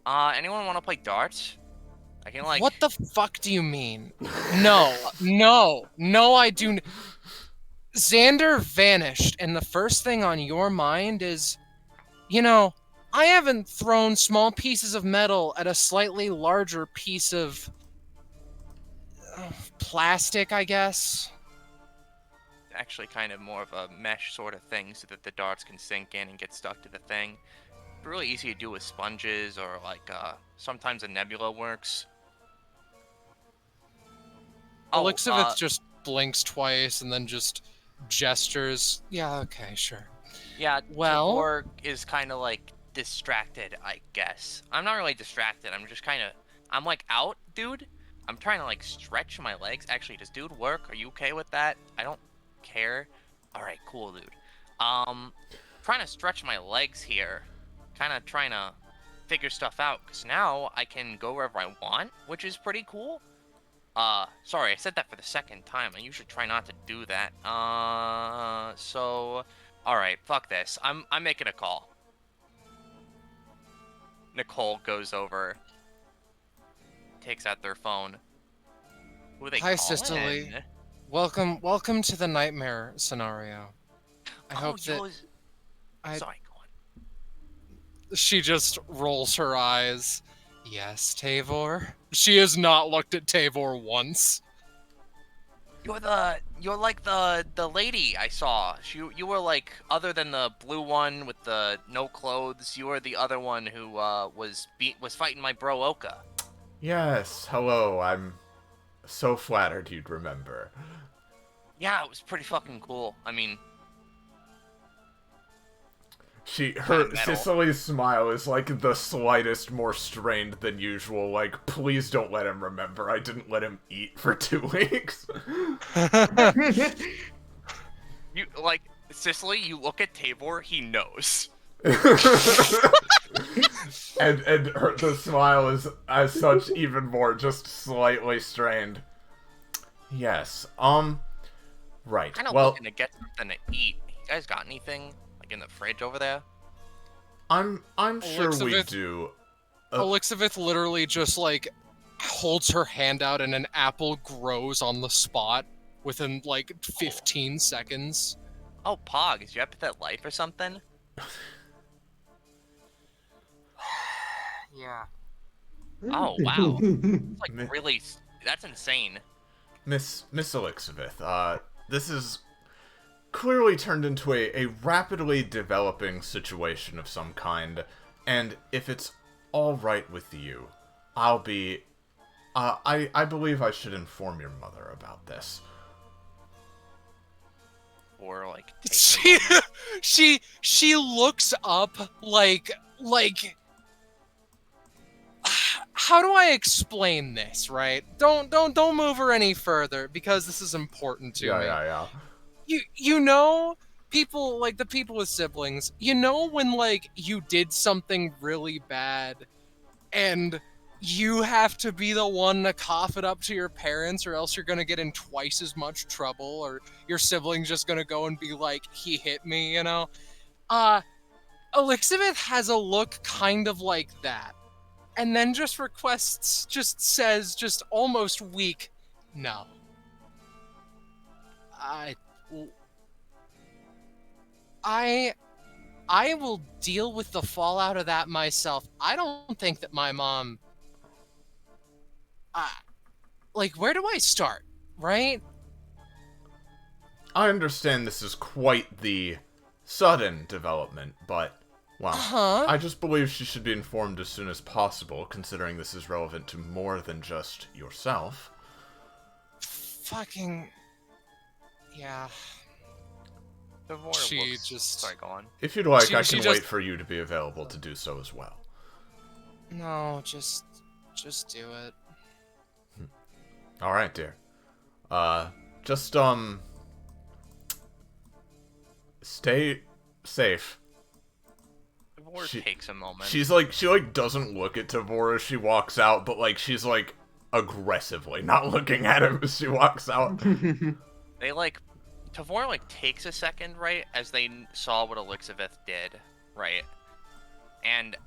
Anyone want to play darts? I can, like... What the fuck do you mean? No, I do. Xander vanished, and the first thing on your mind is, I haven't thrown small pieces of metal at a slightly larger piece of plastic, I guess. Actually kind of more of a mesh sort of thing so that the darts can sink in and get stuck to the thing. Really easy to do with sponges, or like sometimes a nebula works. Elixiveth just blinks twice and then just gestures. Yeah, okay, sure. Yeah, well, Tavor is kind of like distracted, I guess. I'm not really distracted. I'm just kind of, I'm like out, dude. I'm trying to like stretch my legs. Actually, does dude work? Are you okay with that? I don't care. Alright, cool, dude. Trying to stretch my legs here. Kind of trying to figure stuff out, because now I can go wherever I want, which is pretty cool. Sorry, I said that for the second time. I usually try not to do that. Alright, fuck this. I'm making a call. Nicole goes over, takes out their phone. Who are they Hi, calling? Sicily. Welcome to the nightmare scenario. I hope that Sorry, go on. she just rolls her eyes. Yes, Tavor. She has not looked at Tavor once. You're like the lady I saw. You were like, other than the blue one with the no clothes, you were the other one who was fighting my bro Oka. Yes, hello, I'm so flattered you'd remember. Yeah, it was pretty fucking cool. I mean, Her metal. Sicily's smile is like the slightest more strained than usual, like, please don't let him remember, I didn't let him eat for 2 weeks. you like Sicily. You look at Tabor, he knows. and the smile is, as such, even more just slightly strained. Yes, right, Kind of well, looking to get something to eat. You guys got anything like in the fridge over there? I'm sure we Elizabeth- do. Elixabeth literally just like holds her hand out and an apple grows on the spot within like 15 seconds. Oh, Pog, is your epithet life or something? Yeah. Oh, wow. It's like really, that's insane. Miss Elixabeth, this is clearly turned into a rapidly developing situation of some kind, and if it's all right with you, I'll be... I believe I should inform your mother about this. Or like, She looks up like how do I explain this, right? Don't move her any further because this is important to me. Yeah. You know, people like the people with siblings, you know when like you did something really bad and you have to be the one to cough it up to your parents or else you're going to get in twice as much trouble or your sibling's just going to go and be like, he hit me, you know? Elixabeth has a look kind of like that. And then just says, just almost weak, no. I will deal with the fallout of that myself. I don't think that my mom... like, where do I start, right? I understand this is quite the sudden development, but, well, I just believe she should be informed as soon as possible, considering this is relevant to more than just yourself. Fucking... yeah. Devore looks... just... Sorry, go on. If you'd like, She I can just- wait for you to be available to do so as well. No, just do it. Alright, dear. Just, stay safe. Devore She- takes a moment. She like doesn't look at Tavor as she walks out, but like she's like aggressively not looking at him as she walks out. They like... Tavor like takes a second, right, as they saw what Elixabeth did, right? And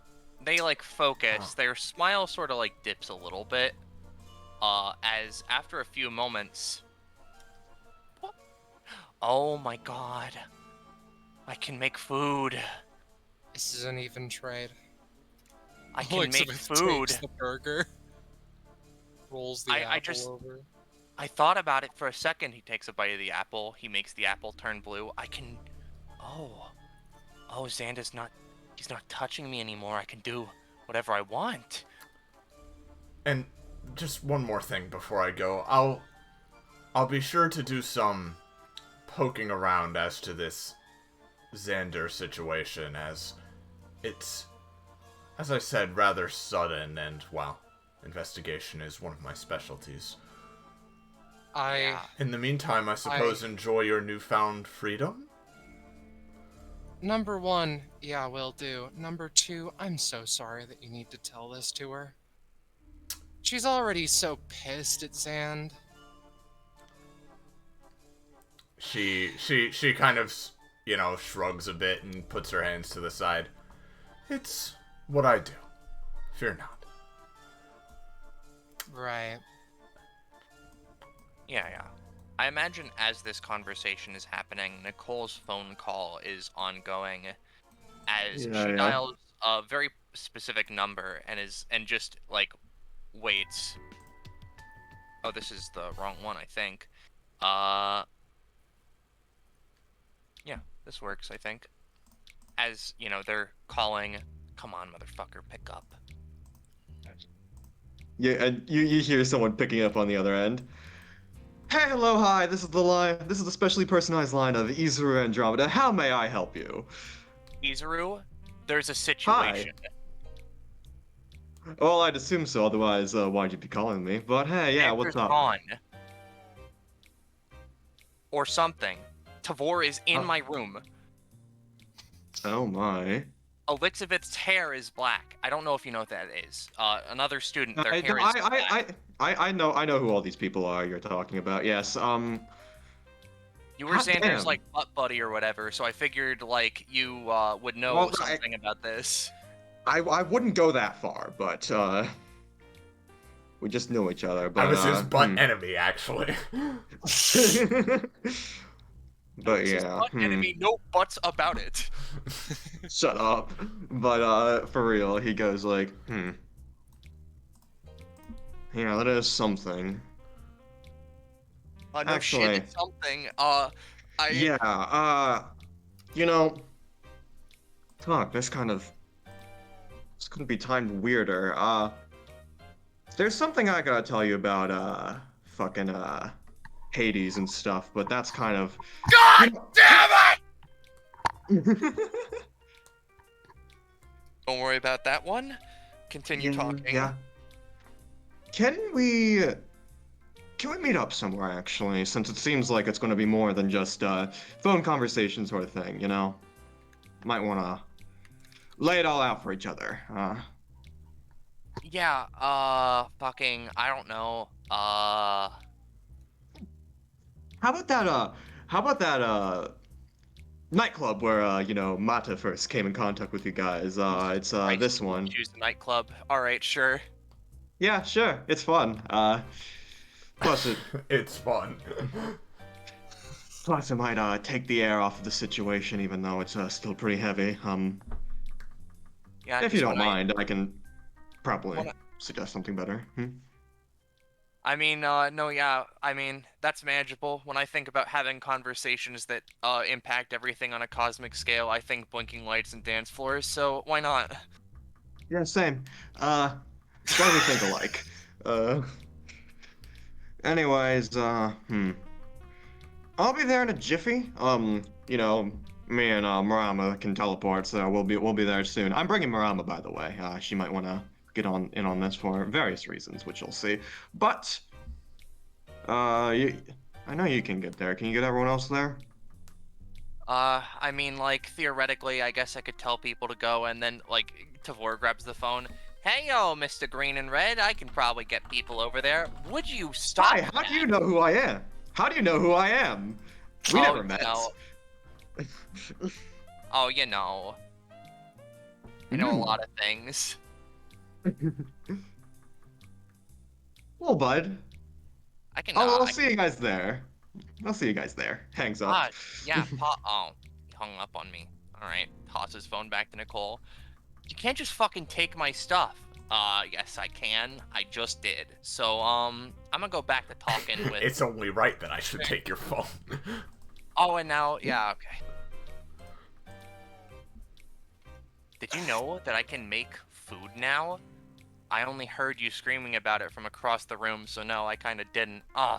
they like focus. Their smile sort of like dips a little bit. As after a few moments... Oh my god. I can make food. This is an even trade. I can make Elixabeth food. takes the burger. Rolls the I apple just- over. I thought about it for a second. He takes a bite of the apple. He makes the apple turn blue. I can... Oh, Xander's not... He's not touching me anymore. I can do whatever I want. And just one more thing before I go. I'll be sure to do some poking around as to this Xander situation, as it's, as I said, rather sudden, and, well, investigation is one of my specialties. I In the meantime, I suppose enjoy your newfound freedom? Number one, yeah, will do. Number two, I'm so sorry that you need to tell this to her. She's already so pissed at Zand. She kind of, shrugs a bit and puts her hands to the side. It's what I do. Fear not. Right. Yeah. I imagine as this conversation is happening, Nicole's phone call is ongoing as she dials a very specific number and just like waits. Oh, this is the wrong one, I think. Yeah, this works, I think. As, they're calling, come on, motherfucker, pick up. Yeah, and you hear someone picking up on the other end. Hey, hello, hi. This is the line. This is the specially personalized line of Izuru Andromeda. How may I help you? Izuru, there's a Hi. situation. Well, I'd assume so. Otherwise, why'd you be calling me? But hey, yeah, what's Xander's up? gone. Or something. Tavor is in my room. Oh my. Elixabeth's hair is black. I don't know if you know what that is. Another student, their I, hair is black. I know who all these people are you're talking about. Yes. You were hot Xander's damn. like butt buddy or whatever, so I figured like you would know Well, something about this. I wouldn't go that far, but we just knew each other. But I was his butt enemy, actually. But This is yeah. butt enemy, no buts about it. Shut up. But for real, he goes like, yeah, that is something. No Actually, shit, it's something. Yeah, you know, fuck, this couldn't be timed weirder. There's something I gotta tell you about, fucking, Hades and stuff, but that's kind of... God damn it! Don't worry about that one. Continue talking. Yeah. Can we meet up somewhere, actually, since it seems like it's gonna be more than just, phone conversation sort of thing, you know? Might wanna lay it all out for each other, Yeah, fucking, I don't know. How about that nightclub where, Mata first came in contact with you guys? It's, Right, this one. choose the nightclub. Alright, sure. Yeah, sure, it's fun. Plus It's fun. it might, take the air off of the situation, even though it's, still pretty heavy. Yeah, If you just don't mind, I can probably when I- suggest something better. I mean, no, yeah, I mean, that's manageable. When I think about having conversations that, impact everything on a cosmic scale, I think blinking lights and dance floors, so why not? Yeah, same. Glad we think alike. Anyways, I'll be there in a jiffy. Me and Marama can teleport, so we'll be there soon. I'm bringing Marama, by the way. She might want to get on this for various reasons, which you'll see. But I know you can get there. Can you get everyone else there? I mean, like, theoretically, I guess I could tell people to go, and then, like, Tavor grabs the phone. Hey, yo, Mr. Green and Red, I can probably get people over there. Would you stop Hi, how do you know who I am? How do you know who I am? We never met. Oh, you know. I know a lot of things. Well, bud. I can. I'll see you guys there. I'll see you guys there. Hangs up. Yeah. Oh, he hung up on me. All right. Toss his phone back to Nicole. You can't just fucking take my stuff. Yes, I can. I just did. So, I'm gonna go back to talking with. It's only right that I should take your phone. Oh, and now, yeah, okay. Did you know that I can make food now? I only heard you screaming about it from across the room, so no, I kind of didn't. Oh,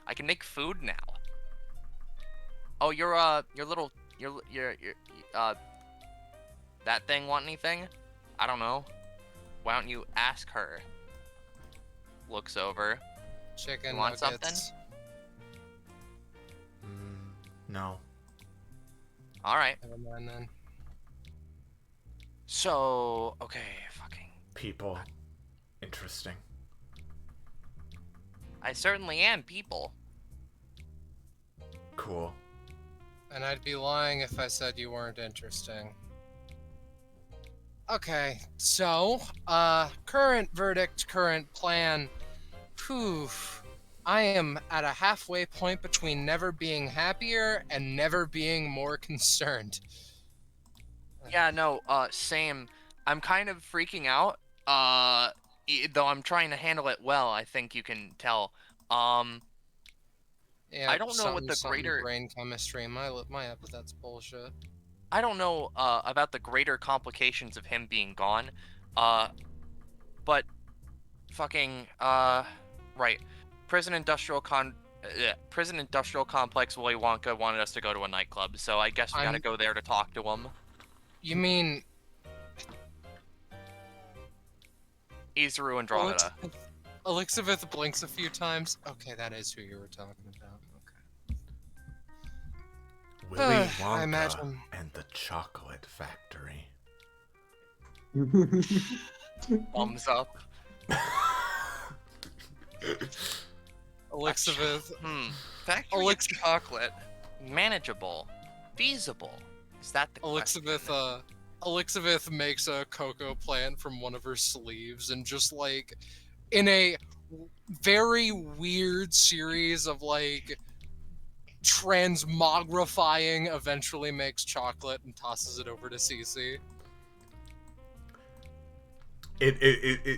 I can make food now. Oh, your that thing want anything? I don't know. Why don't you ask her? Looks over. Chicken You want nuggets. No. All right. Never mind then. So, okay, fucking. People. Interesting. I certainly am people. Cool. And I'd be lying if I said you weren't interesting. Okay, so, current verdict, current plan. Whew. I am at a halfway point between never being happier and never being more concerned. Yeah, no, same. I'm kind of freaking out. Though I'm trying to handle it well, I think you can tell. Yeah, I don't know what the something greater brain chemistry. My epithet's bullshit. I don't know about the greater complications of him being gone. But fucking right. Prison Industrial Complex Willy Wonka wanted us to go to a nightclub, so I guess we gotta go there to talk to him. You mean Izuru Andromeda. Elizabeth blinks a few times? Okay, that is who you were talking about. Okay. Willy I Wonka imagine. and the Chocolate Factory. Thumbs up. Elizabeth. Factory of chocolate. Manageable. Feasible. Is that the question? Elizabeth makes a cocoa plant from one of her sleeves and just like in a very weird series of like transmogrifying eventually makes chocolate and tosses it over to Sici.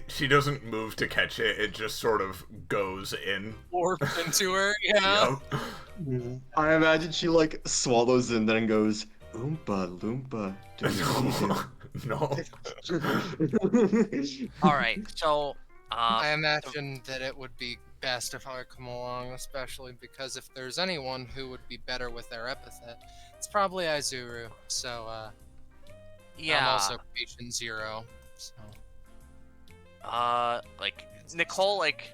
She doesn't move to catch it, it just sort of goes in. Morphed into her, yeah. Yep. I imagine she like swallows it and then goes, Oompa Loompa. No. Alright, so I imagine that it would be best if I come along, especially because if there's anyone who would be better with their epithet, it's probably Izuru. So, yeah. I'm also patient 0. So. Like Nicole like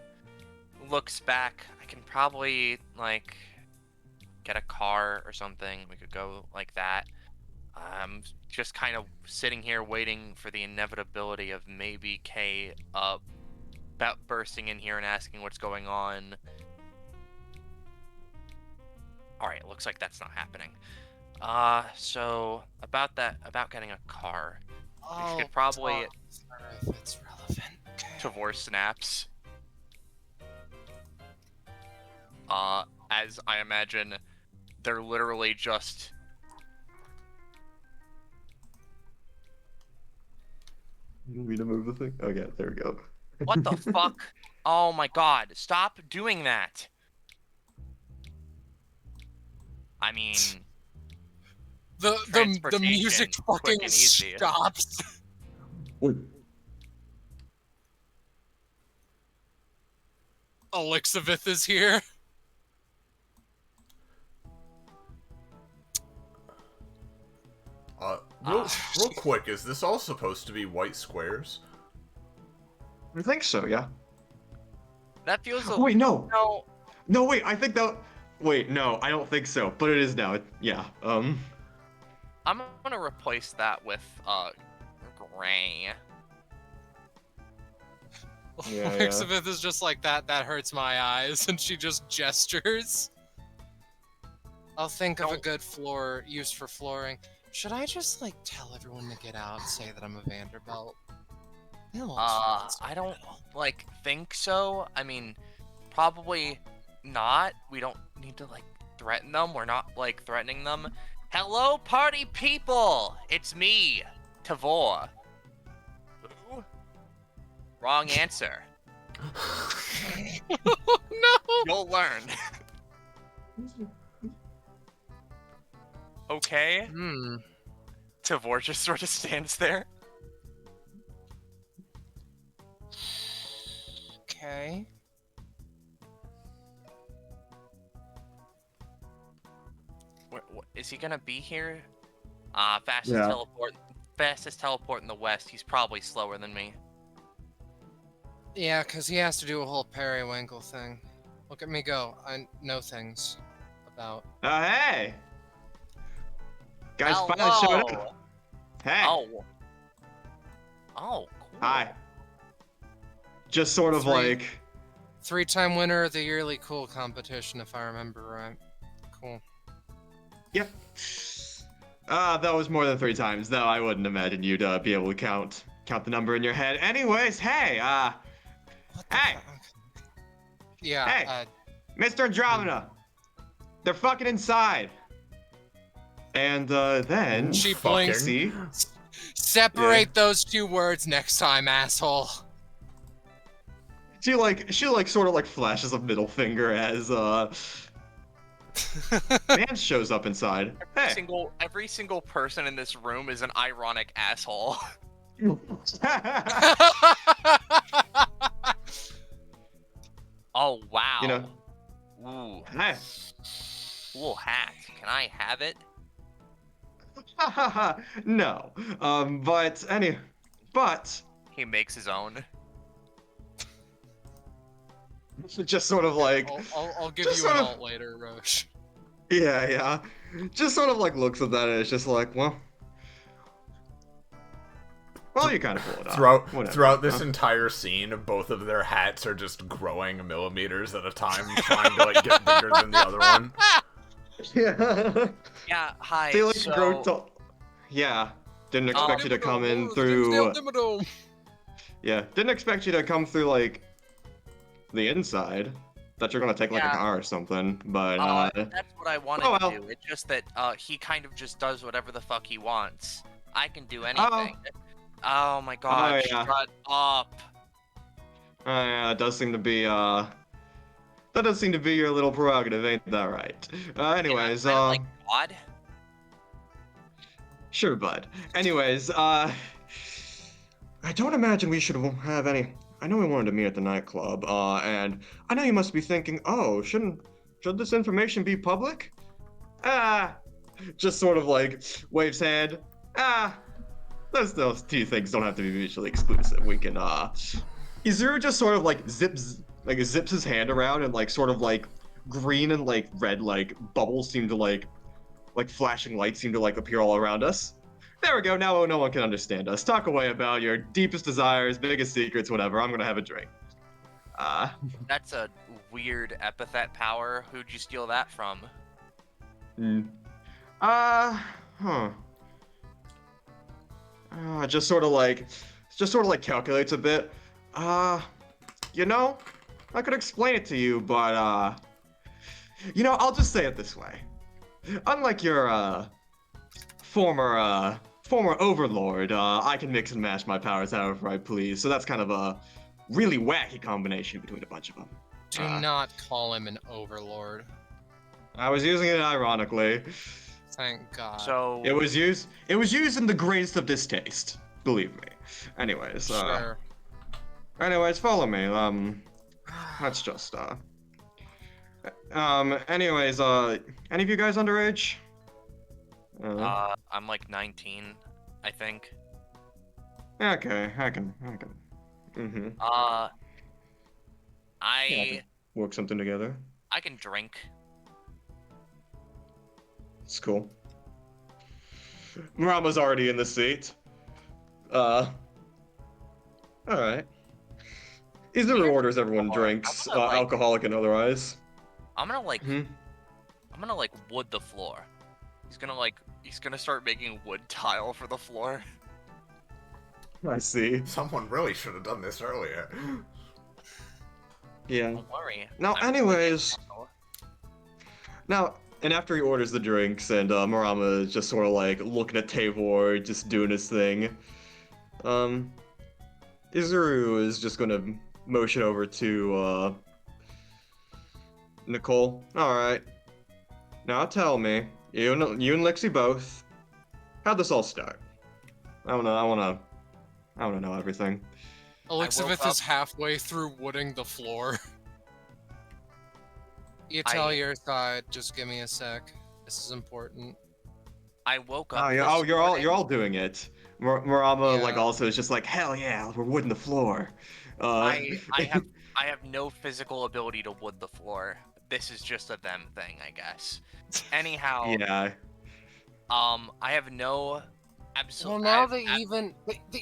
looks back. I can probably like get a car or something. We could go like that. Just kind of sitting here waiting for the inevitability of maybe Kay about bursting in here and asking what's going on. Alright, looks like that's not happening. So about getting a car. We should probably If it's relevant. Okay. Tavor snaps. As I imagine they're literally just You need me to move the thing? Okay, there we go. what the fuck? Oh my god, stop doing that. I mean The music quick fucking and easy. stops. Wait. Elizabeth is here. Real quick, is this all supposed to be white squares? I think so, yeah. That feels a Wait, no. no. No, wait, I think that... Wait, no, I don't think so, but it is now. Yeah, I'm gonna replace that with gray. Yeah, Elizabeth is just like that hurts my eyes, and she just gestures. I'll think of a good floor used for flooring. Should I just like tell everyone to get out and say that I'm a Vanderbilt? I don't like think so. I mean, probably not. We don't need to like threaten them. We're not like threatening them. Hello, party people! It's me, Tavor. Who? Wrong answer. No! You'll learn. Okay. Tavor just sort of stands there. Okay. Is he gonna be here? Fastest teleport in the west. He's probably slower than me. Yeah, because he has to do a whole periwinkle thing. Look at me go. I know things about. Hey! Guys finally showed Hello. up. Hey! Oh. Oh, cool. Hi. Just sort of 3-time winner of the yearly cool competition, if I remember right. Cool. Yep. That was more than 3 times, though. I wouldn't imagine you'd be able to count the number in your head. Anyways, hey, What the Hey! fuck? Yeah, Hey! Mr. Andromeda! They're fucking inside! And, then... She Fucking. blinks. See? Separate those 2 words next time, asshole. She sort of like flashes a middle finger as, man shows up inside. Hey! Every single person in this room is an ironic asshole. Oh wow. You know. Ooh. Hey! Cool hat. Can I have it? No. But He makes his own. just sort of like, I'll give just you an sort of- alt later, Roche. yeah. Just sort of like looks at that and it's just like, well, you kind of pull it off. Whatever. Throughout this entire scene, both of their hats are just growing millimeters at a time, trying to like get bigger than the other one. Yeah. Yeah, hi. They like so, grow tall. Yeah. Didn't expect you to come in through. Yeah. Didn't expect you to come through like the inside. Thought you were gonna take like a Yeah. car or something, but that's what I wanted oh, to well. do. It's just that he kind of just does whatever the fuck he wants. I can do anything. Oh my god, yeah. shut up. Yeah, it does seem to be that does seem to be your little prerogative, ain't that right? Anyways, Yeah, like God. Sure, bud. Anyways, I don't imagine we should have any. I know we wanted to meet at the nightclub, and I know you must be thinking, oh, should this information be public? Just sort of like waves hand. Those 2 things don't have to be mutually exclusive. We can, Izuru just sort of like zips his hand around and like sort of like green and like red like bubbles seem to like flashing lights seem to like appear all around us. There we go. Now no one can understand us. Talk away about your deepest desires, biggest secrets, whatever. I'm gonna have a drink. That's a weird epithet power. Who'd you steal that from? Just sort of like calculates a bit. You know, I could explain it to you, but I'll just say it this way. Unlike your former overlord, I can mix and match my powers however I please. So that's kind of a really wacky combination between a bunch of them. Do not call him an overlord. I was using it ironically. Thank God. So It was used in the greatest of distaste. Believe me. Anyways, Sure. follow me. Let's just anyways, any of you guys underage? I'm like 19, I think. Okay, I can. Mm-hmm. I Work something together. I can drink. It's cool. Murama's already in the seat. Alright. Izuru orders everyone drinks, I'm gonna, like- alcoholic and otherwise. I'm gonna like Hmm? I'm gonna like wood the floor. He's gonna start making wood tile for the floor. I see. Someone really should have done this earlier. Yeah. Don't worry. Now, I'm really anyways, and after he orders the drinks, and Murama is just sort of like looking at table, just doing his thing, Izuru is just gonna motion over to Nicole. All right. Now tell me, you and Lexi both, how'd this all start? I wanna know everything. Elizabeth woke is halfway through wooding the floor. You tell I- your side. Just give me a sec. This is important. I woke up. Oh, yeah. this Oh, you're morning- all doing it. Murama like Yeah. also is just like hell yeah, we're wooding the floor. I have I have no physical ability to wood the floor. This is just a them thing, I guess. Anyhow, Yeah. I have no Well, now the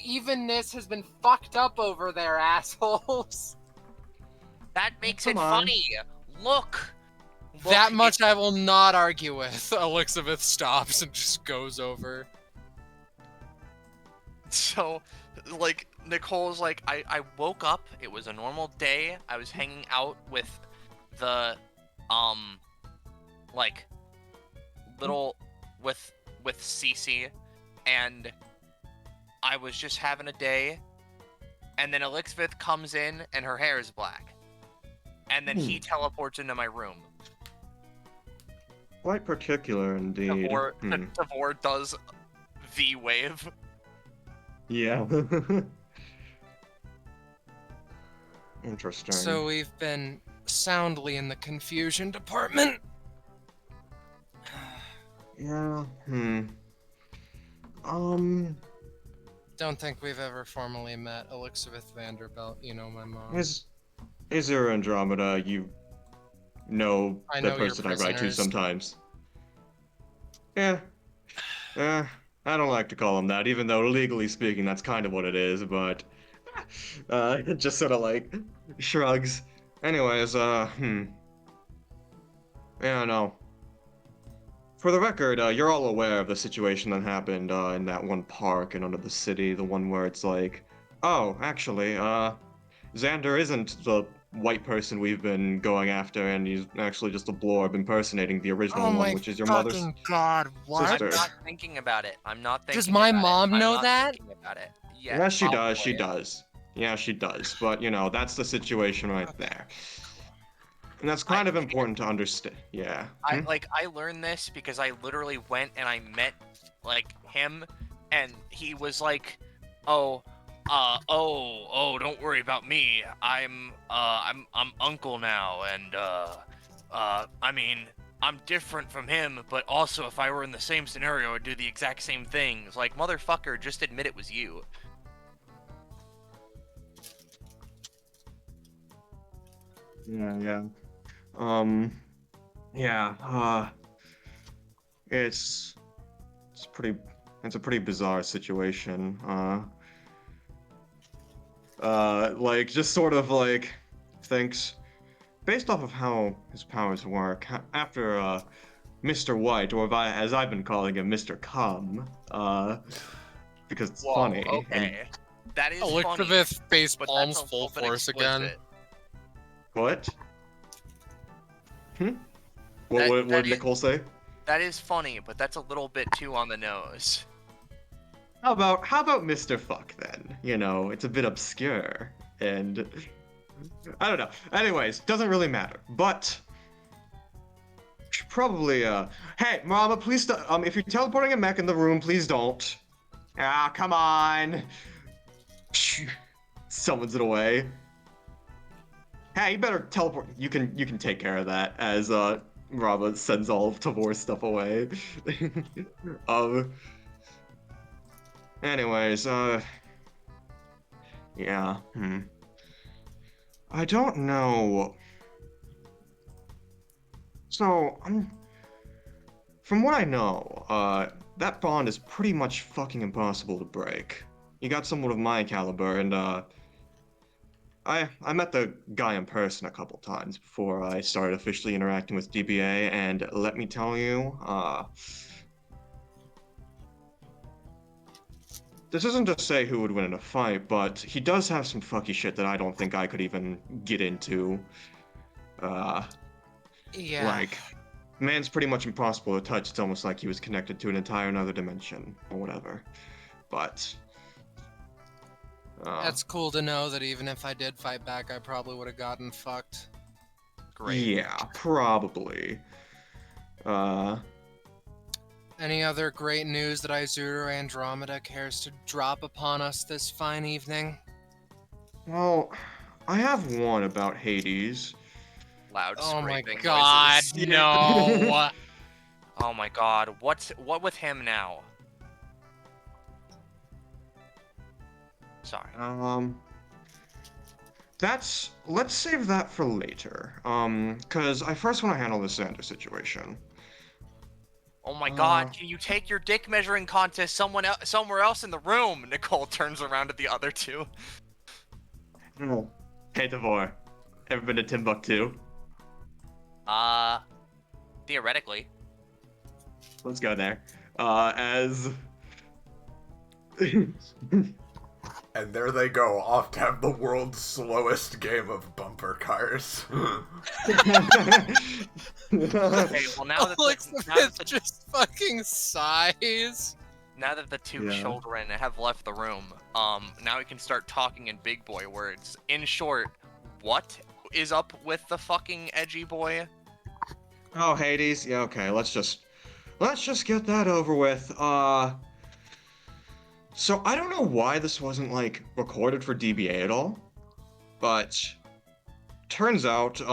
evenness has been fucked up over there, assholes. that makes Come it on. funny. Look, That Look, much I will not argue with. Elizabeth stops and just goes over. So, like, Nicole's like, I woke up, it was a normal day, I was hanging out with the, like, little, with Sici, and I was just having a day, and then Elizabeth comes in, and her hair is black. And then he teleports into my room. Quite particular indeed. Tavor does the wave. Yeah. Interesting. So we've been soundly in the confusion department. Yeah. Don't think we've ever formally met. Elizabeth Vanderbilt, you know my mom. Is there Andromeda? You know I the know your person I write to prisoners. sometimes. Yeah. I don't like to call him that, even though legally speaking, that's kind of what it is. But it just sort of like shrugs. Anyways, Yeah, no. For the record, you're all aware of the situation that happened in that one park and under the city, the one where it's like, oh, actually, Xander isn't the white person we've been going after, and he's actually just a blorb impersonating the original one, which is your mother's fucking god, what? sister. I'm not thinking about it. I'm not thinking Does my about mom it. I'm know not that? Thinking about it. Yeah, she does, probably. she does. Yeah, she does. But, you know, that's the situation right there. And that's kind of important to understand. Yeah. I learned this because I literally went and I met like him, and he was like, "Oh, don't worry about me. I'm uncle now, and I mean, I'm different from him, but also if I were in the same scenario, I'd do the exact same things. Like, motherfucker, just admit it was you." Yeah. Yeah, it's a pretty bizarre situation. Like just sort of like thinks based off of how his powers work after Mr. White, or as I've been calling him, Mr. Cum, because it's Whoa, funny. okay. That is funny. Elizabeth face but palms that's a full little bit force again. explicit. What? What That did is- Nicole say? That is funny, but that's a little bit too on the nose. How about Mr. Fuck then? You know, it's a bit obscure and I don't know. Anyways, doesn't really matter. But should probably hey, Mama, please if you're teleporting a mech in the room, please don't. Ah, come on. Summons it away. Hey, you better teleport. You can take care of that as Rama sends all of Tavor's stuff away. Anyways, yeah, I don't know. So, from what I know, that bond is pretty much fucking impossible to break. You got someone of my caliber, and, I met the guy in person a couple times before I started officially interacting with DBA, and let me tell you, this isn't to say who would win in a fight, but he does have some fucky shit that I don't think I could even get into. Yeah. Like, man's pretty much impossible to touch. It's almost like he was connected to an entire another dimension, or whatever. But... That's cool to know that even if I did fight back, I probably would have gotten fucked. Great. Yeah, probably. Any other great news that Izuru Andromeda cares to drop upon us this fine evening? Well, I have one about Hades. Loud Oh my scraping god, noises. no! Oh my god, what with him now? Sorry. Let's save that for later. Cause I first want to handle the Xander situation. Oh my god, can you take your dick measuring contest somewhere else in the room? Nicole turns around to the other two. Oh. Hey Tavor, ever been to Timbuktu? Theoretically. Let's go there. As And there they go, off to have the world's slowest game of bumper cars. Okay, well now that Elizabeth just fucking sighs. now that the two Yeah. children have left the room, now we can start talking in big boy words. In short, what is up with the fucking edgy boy? Oh, Hades. Yeah, okay. Let's just get that over with. So I don't know why this wasn't like recorded for DBA at all, but turns out, you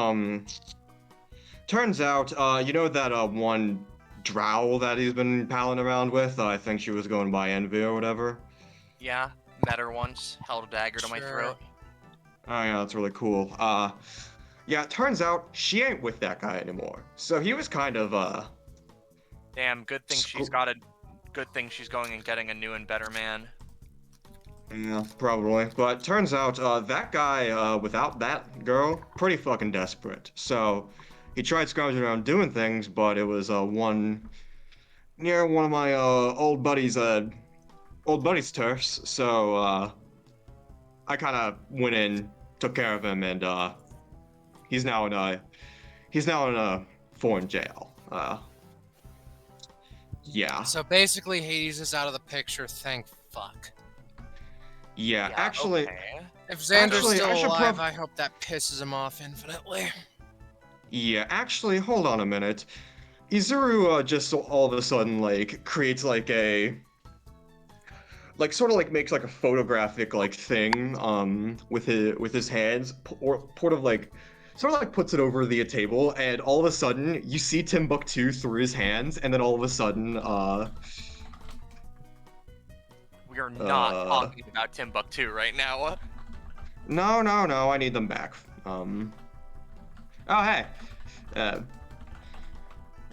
know that one drow that he's been palling around with? I think she was going by Envy or whatever. Yeah, met her once, held a dagger to my Sure. throat. Oh yeah, that's really cool. Yeah, it turns out she ain't with that guy anymore. So he was kind of Damn, good thing she's going and getting a new and better man. Yeah, probably. But turns out, that guy, without that girl, pretty fucking desperate. So, he tried scrounging around doing things, but it was, near one of my, old buddies' turfs. So, I kinda went in, took care of him, and, he's now in a foreign jail. Yeah. So basically, Hades is out of the picture. Thank fuck. Yeah, Yeah, actually, okay. If Xander's Actually, still I should alive, I hope that pisses him off infinitely. Yeah, actually, hold on a minute. Izuru just all of a sudden like creates like sort of like makes like a photographic like thing with his hands or sort of like puts it over the table, and all of a sudden you see Timbuktu through his hands, and then all of a sudden We are not talking about Timbuktu right now. no, I need them back. Oh hey.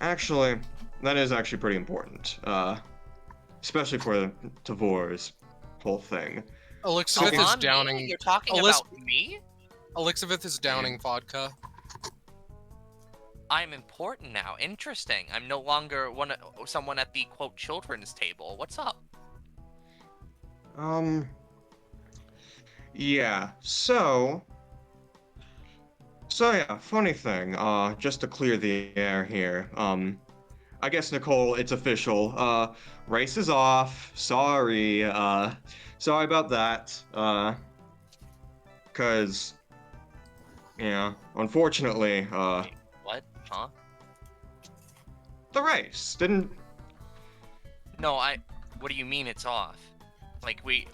Actually, that is actually pretty important. Especially for Tavor's whole thing. Elizabeth is Alon, downing. You're talking about me? Elizabeth is downing vodka. I'm important now. Interesting. I'm no longer someone at the quote children's table. What's up? Yeah, so yeah, funny thing, just to clear the air here, I guess, Nicole, it's official, race is off, sorry about that, cause, yeah, unfortunately, Wait, what? Huh? the race didn't, No, what do you mean it's off? Like, we're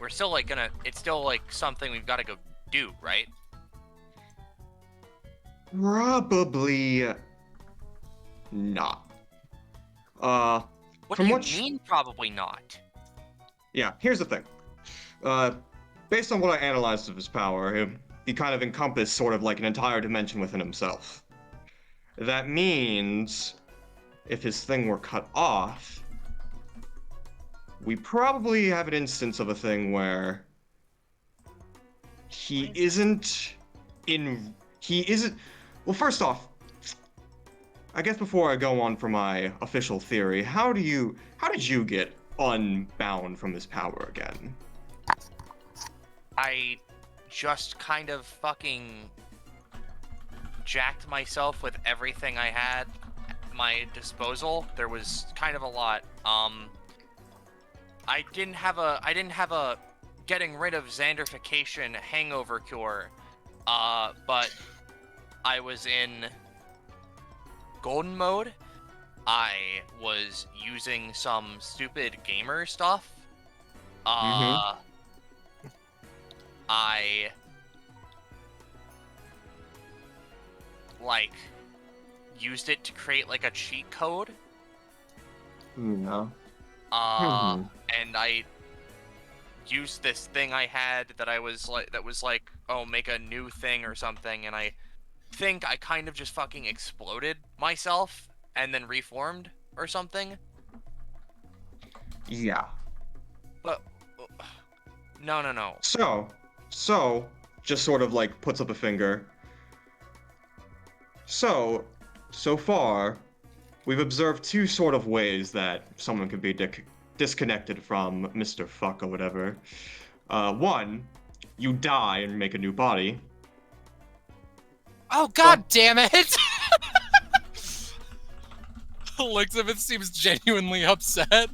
still, like, it's still, like, something we've got to go do, right? probably not. What From do you what mean, probably not? Yeah, here's the thing. Based on what I analyzed of his power, he kind of encompassed sort of like an entire dimension within himself. That means if his thing were cut off, we probably have an instance of a thing where he isn't. Well, first off, I guess before I go on for my official theory, how did you get unbound from his power again? I just kind of fucking jacked myself with everything I had at my disposal. There was kind of a lot. I didn't have a getting rid of Xanderification hangover cure, but I was in golden mode. I was using some stupid gamer stuff. I like used it to create like a cheat code. Yeah. And I used this thing I had that was like, oh, make a new thing or something, and I think I kind of just fucking exploded myself and then reformed or something. Yeah. But no. So, just sort of like puts up a finger. So far, we've observed two sort of ways that someone could be disconnected from Mr. Fuck or whatever. One, you die and make a new body. Oh god damn it! Elizabeth seems genuinely upset.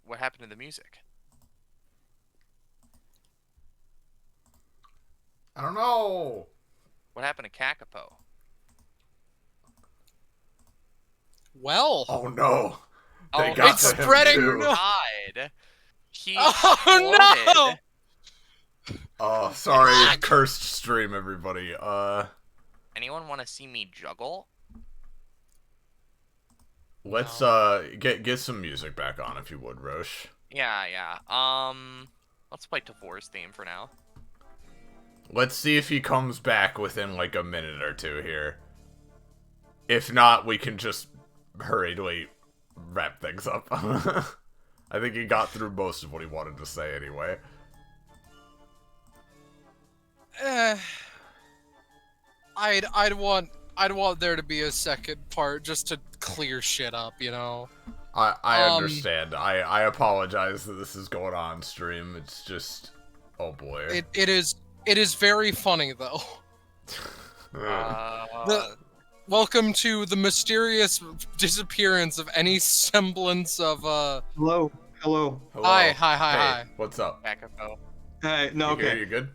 What happened to the music? I don't know. What happened to Kakapo? Well. Oh no. They Oh, got it's to him spreading. too. No. Died. He Oh exploded. Oh, sorry. Cursed stream, everybody. Anyone want to see me juggle? Let's get some music back on if you would, Roche. Yeah. Let's play Tavor's theme for now. Let's see if he comes back within like a minute or two here. If not, we can just hurriedly wrap things up. I think he got through most of what he wanted to say anyway. I'd want there to be a second part just to clear shit up, you know. I understand. I apologize that this is going on stream. It's just, oh boy. It is very funny though. Welcome to the mysterious disappearance of any semblance of Hello. Hello. Hi. Hey, what's up? Kakapo. Hey, no, You okay. good? You good?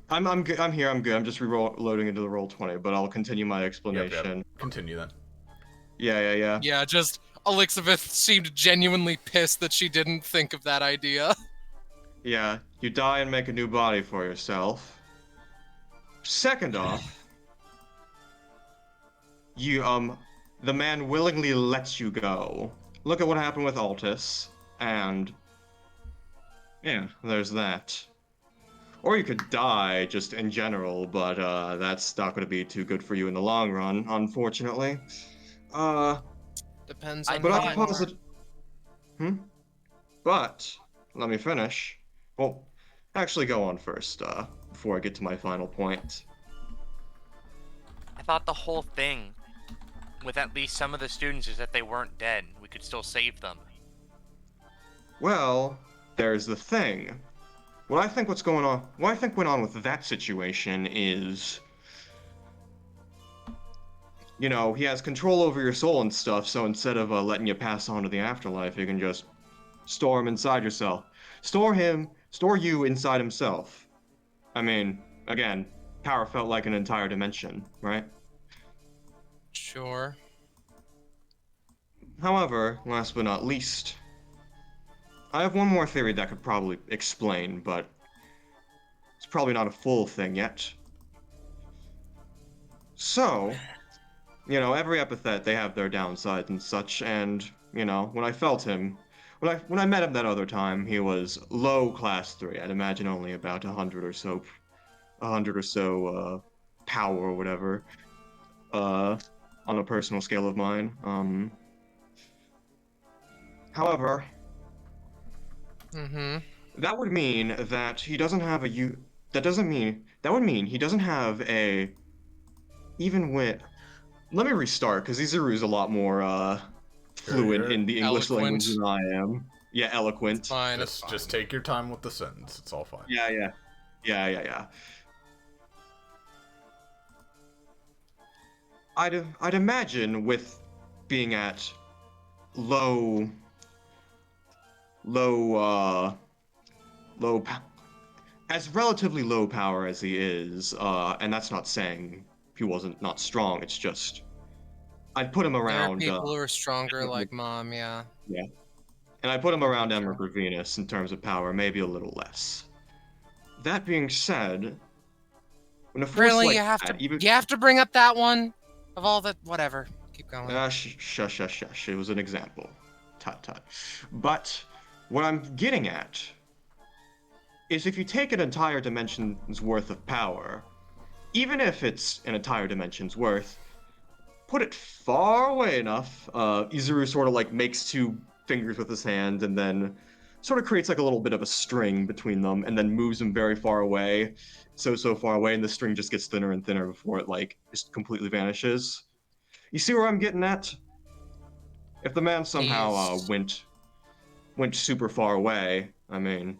I'm good. I'm here. I'm good. I'm just reloading into the Roll20, but I'll continue my explanation. Yep. Continue then. Yeah. Yeah, just Elizabeth seemed genuinely pissed that she didn't think of that idea. Yeah, you die and make a new body for yourself. Second off, the man willingly lets you go. Look at what happened with Altus, and yeah, there's that. Or you could die just in general, but that's not going to be too good for you in the long run, unfortunately. Depends I on But how I'm you are. positive. But let me finish. Well, actually, go on first before I get to my final point. I thought the whole thing with at least some of the students is that they weren't dead. We could still save them. Well, there's the thing. What I think went on with that situation is, you know, he has control over your soul and stuff, so instead of letting you pass on to the afterlife, you can just store him inside yourself. Store you inside himself. I mean, again, power felt like an entire dimension, right? Sure. However, last but not least, I have one more theory that could probably explain, but it's probably not a full thing yet. So, you know, every epithet, they have their downsides and such, and, you know, when I met him that other time, he was low class 3. I'd imagine only about 100 or so power or whatever, on a personal scale of mine. However, that would mean that he doesn't have that would mean he doesn't have a, even with, let me restart, because Izuru is a lot more, fluent in the English language than I am. Yeah, eloquent. It's fine. Just take your time with the sentence. It's all fine. Yeah. I'd imagine with being at as relatively low power as he is, and that's not saying he wasn't not strong. It's just I'd put him around. There are people who are stronger, like Mom. Yeah. Yeah, and I put him around Emerald Venus in terms of power, maybe a little less. That being said, when a force Really, like you have that, to bring up that one of all the whatever. Keep going. Shush. It was an example. Tut tut. But what I'm getting at is if you take an entire dimension's worth of power, even if it's an entire dimension's worth, put it far away enough, Izuru sort of like makes two fingers with his hand and then sort of creates like a little bit of a string between them and then moves them very far away. So far away, and the string just gets thinner and thinner before it like just completely vanishes. You see where I'm getting at? If the man somehow He's- went super far away, I mean,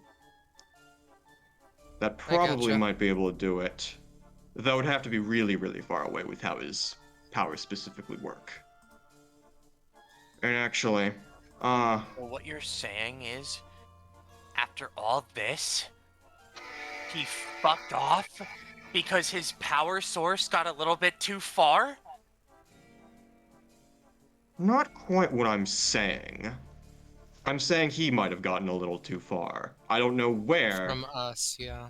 that I probably gotcha. might be able to do it. Though it would have to be really, really far away with how his powers specifically work. And actually, Well, what you're saying is, after all this, he fucked off because his power source got a little bit too far? not quite what I'm saying. I'm saying he might have gotten a little too far. I don't know where. From us, yeah.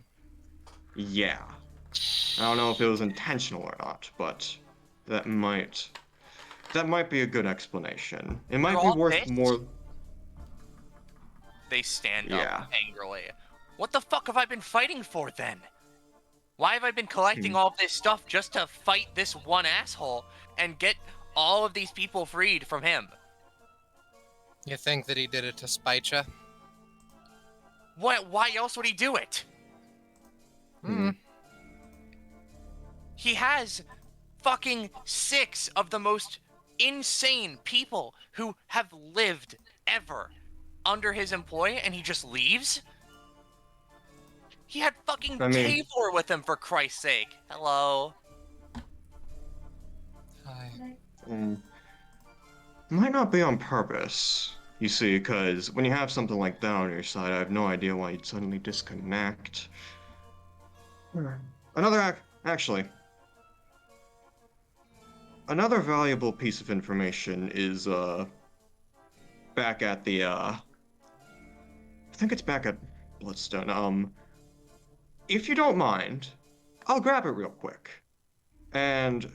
Yeah. I don't know if it was intentional or not, but that might be a good explanation. It might be all worth this? more. They stand Yeah. up angrily. What the fuck have I been fighting for then? Why have I been collecting Hmm. all this stuff just to fight this one asshole and get all of these people freed from him? You think that he did it to spite you? What? Why else would he do it? Hmm. He has fucking 6 of the most insane people who have lived ever under his employ, and he just leaves? He had fucking I mean- Tavor with him, for Christ's sake. Hello. Hi. Might not be on purpose, you see, because when you have something like that on your side, I have no idea why you'd suddenly disconnect. Actually, another valuable piece of information is, back at the, I think it's back at Bloodstone. If you don't mind, I'll grab it real quick. And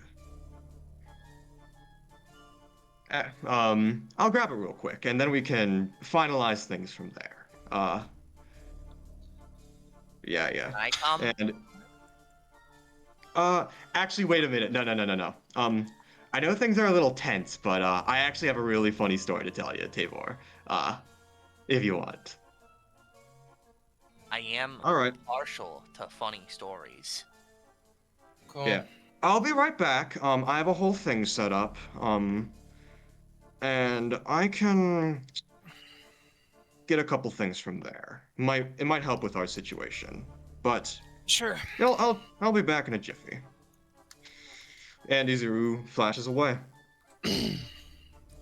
I'll grab it real quick, and then we can finalize things from there. Yeah. Can I come? And actually, wait a minute. No. I know things are a little tense, but I actually have a really funny story to tell you, Tabor. If you want. I am All right. partial to funny stories. Cool. Yeah. I'll be right back. I have a whole thing set up. And I can get a couple things from there. It might help with our situation, but Sure. I'll be back in a jiffy. And Izuru flashes away.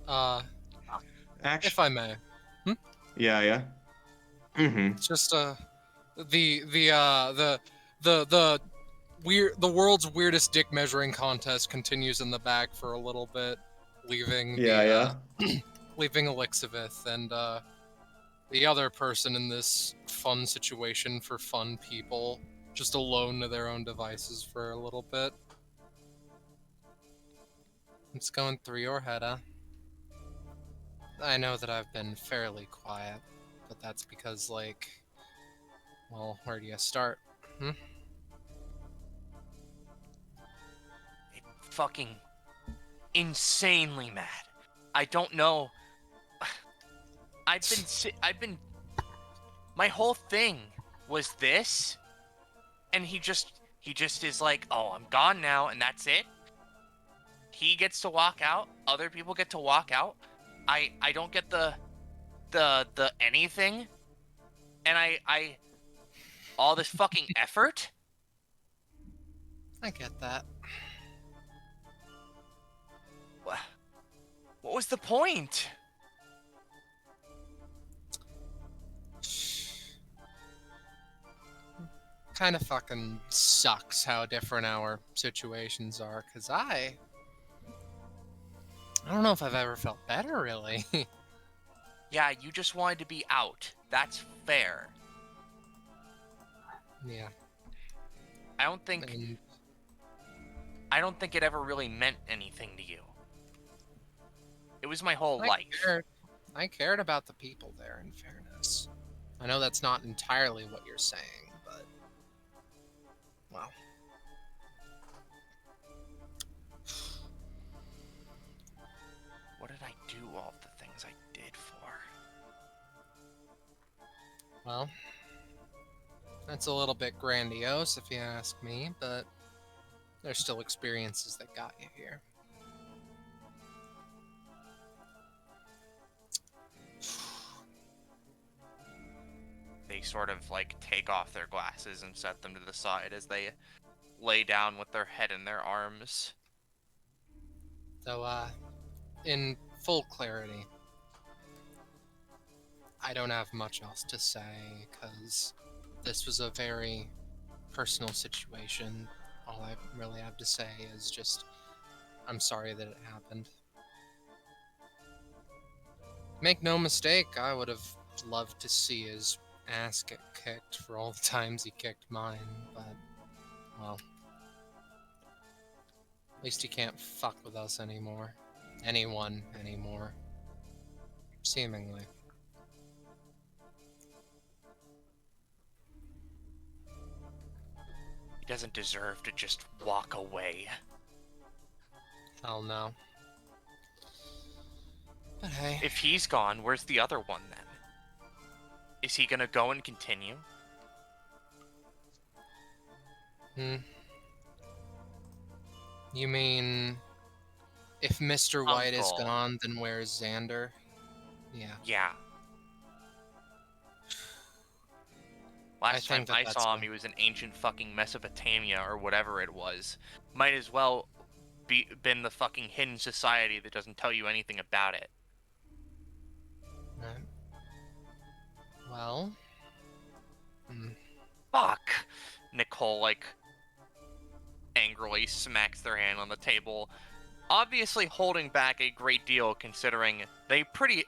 Actually, If I may. yeah. Mm-hmm. It's just the world's weirdest dick measuring contest continues in the back for a little bit, leaving leaving Elixiveth and the other person in this fun situation for fun people just alone to their own devices for a little bit. It's going through your head, huh? I know that I've been fairly quiet, but that's because, like, well, where do you start? Fucking insanely mad. I don't know. I've been. My whole thing was this, and he just is like, oh, I'm gone now, and that's it. He gets to walk out. Other people get to walk out. I don't get the anything, and I all this fucking effort. I get that. What was the point? Kind of fucking sucks how different our situations are, because I don't know if I've ever felt better, really. Yeah, you just wanted to be out. That's fair. Yeah. I don't think And it ever really meant anything to you. It was my whole I life. I cared about the people there, in fairness. I know that's not entirely what you're saying, but... Well... What did I do all the things I did for? Well... That's a little bit grandiose, if you ask me, but... There's still experiences that got you here. They sort of like take off their glasses and set them to the side as they lay down with their head in their arms. So, in full clarity, I don't have much else to say, because this was a very personal situation. All I really have to say is just, I'm sorry that it happened. Make no mistake, I would have loved to see his ass get kicked for all the times he kicked mine, but, well, at least he can't fuck with us anymore. Anyone anymore. Seemingly. He doesn't deserve to just walk away. Hell no. But hey. If he's gone, where's the other one then? Is he gonna go and continue? You mean, if Mr. White is Uncle. gone, then where's Xander? Yeah. Yeah. Last time think that I that's saw him, a- he was in ancient fucking Mesopotamia or whatever it was. Might as well been the fucking hidden society that doesn't tell you anything about it. Right. Well. Fuck! Nicole, like, angrily smacks their hand on the table, obviously holding back a great deal considering they pretty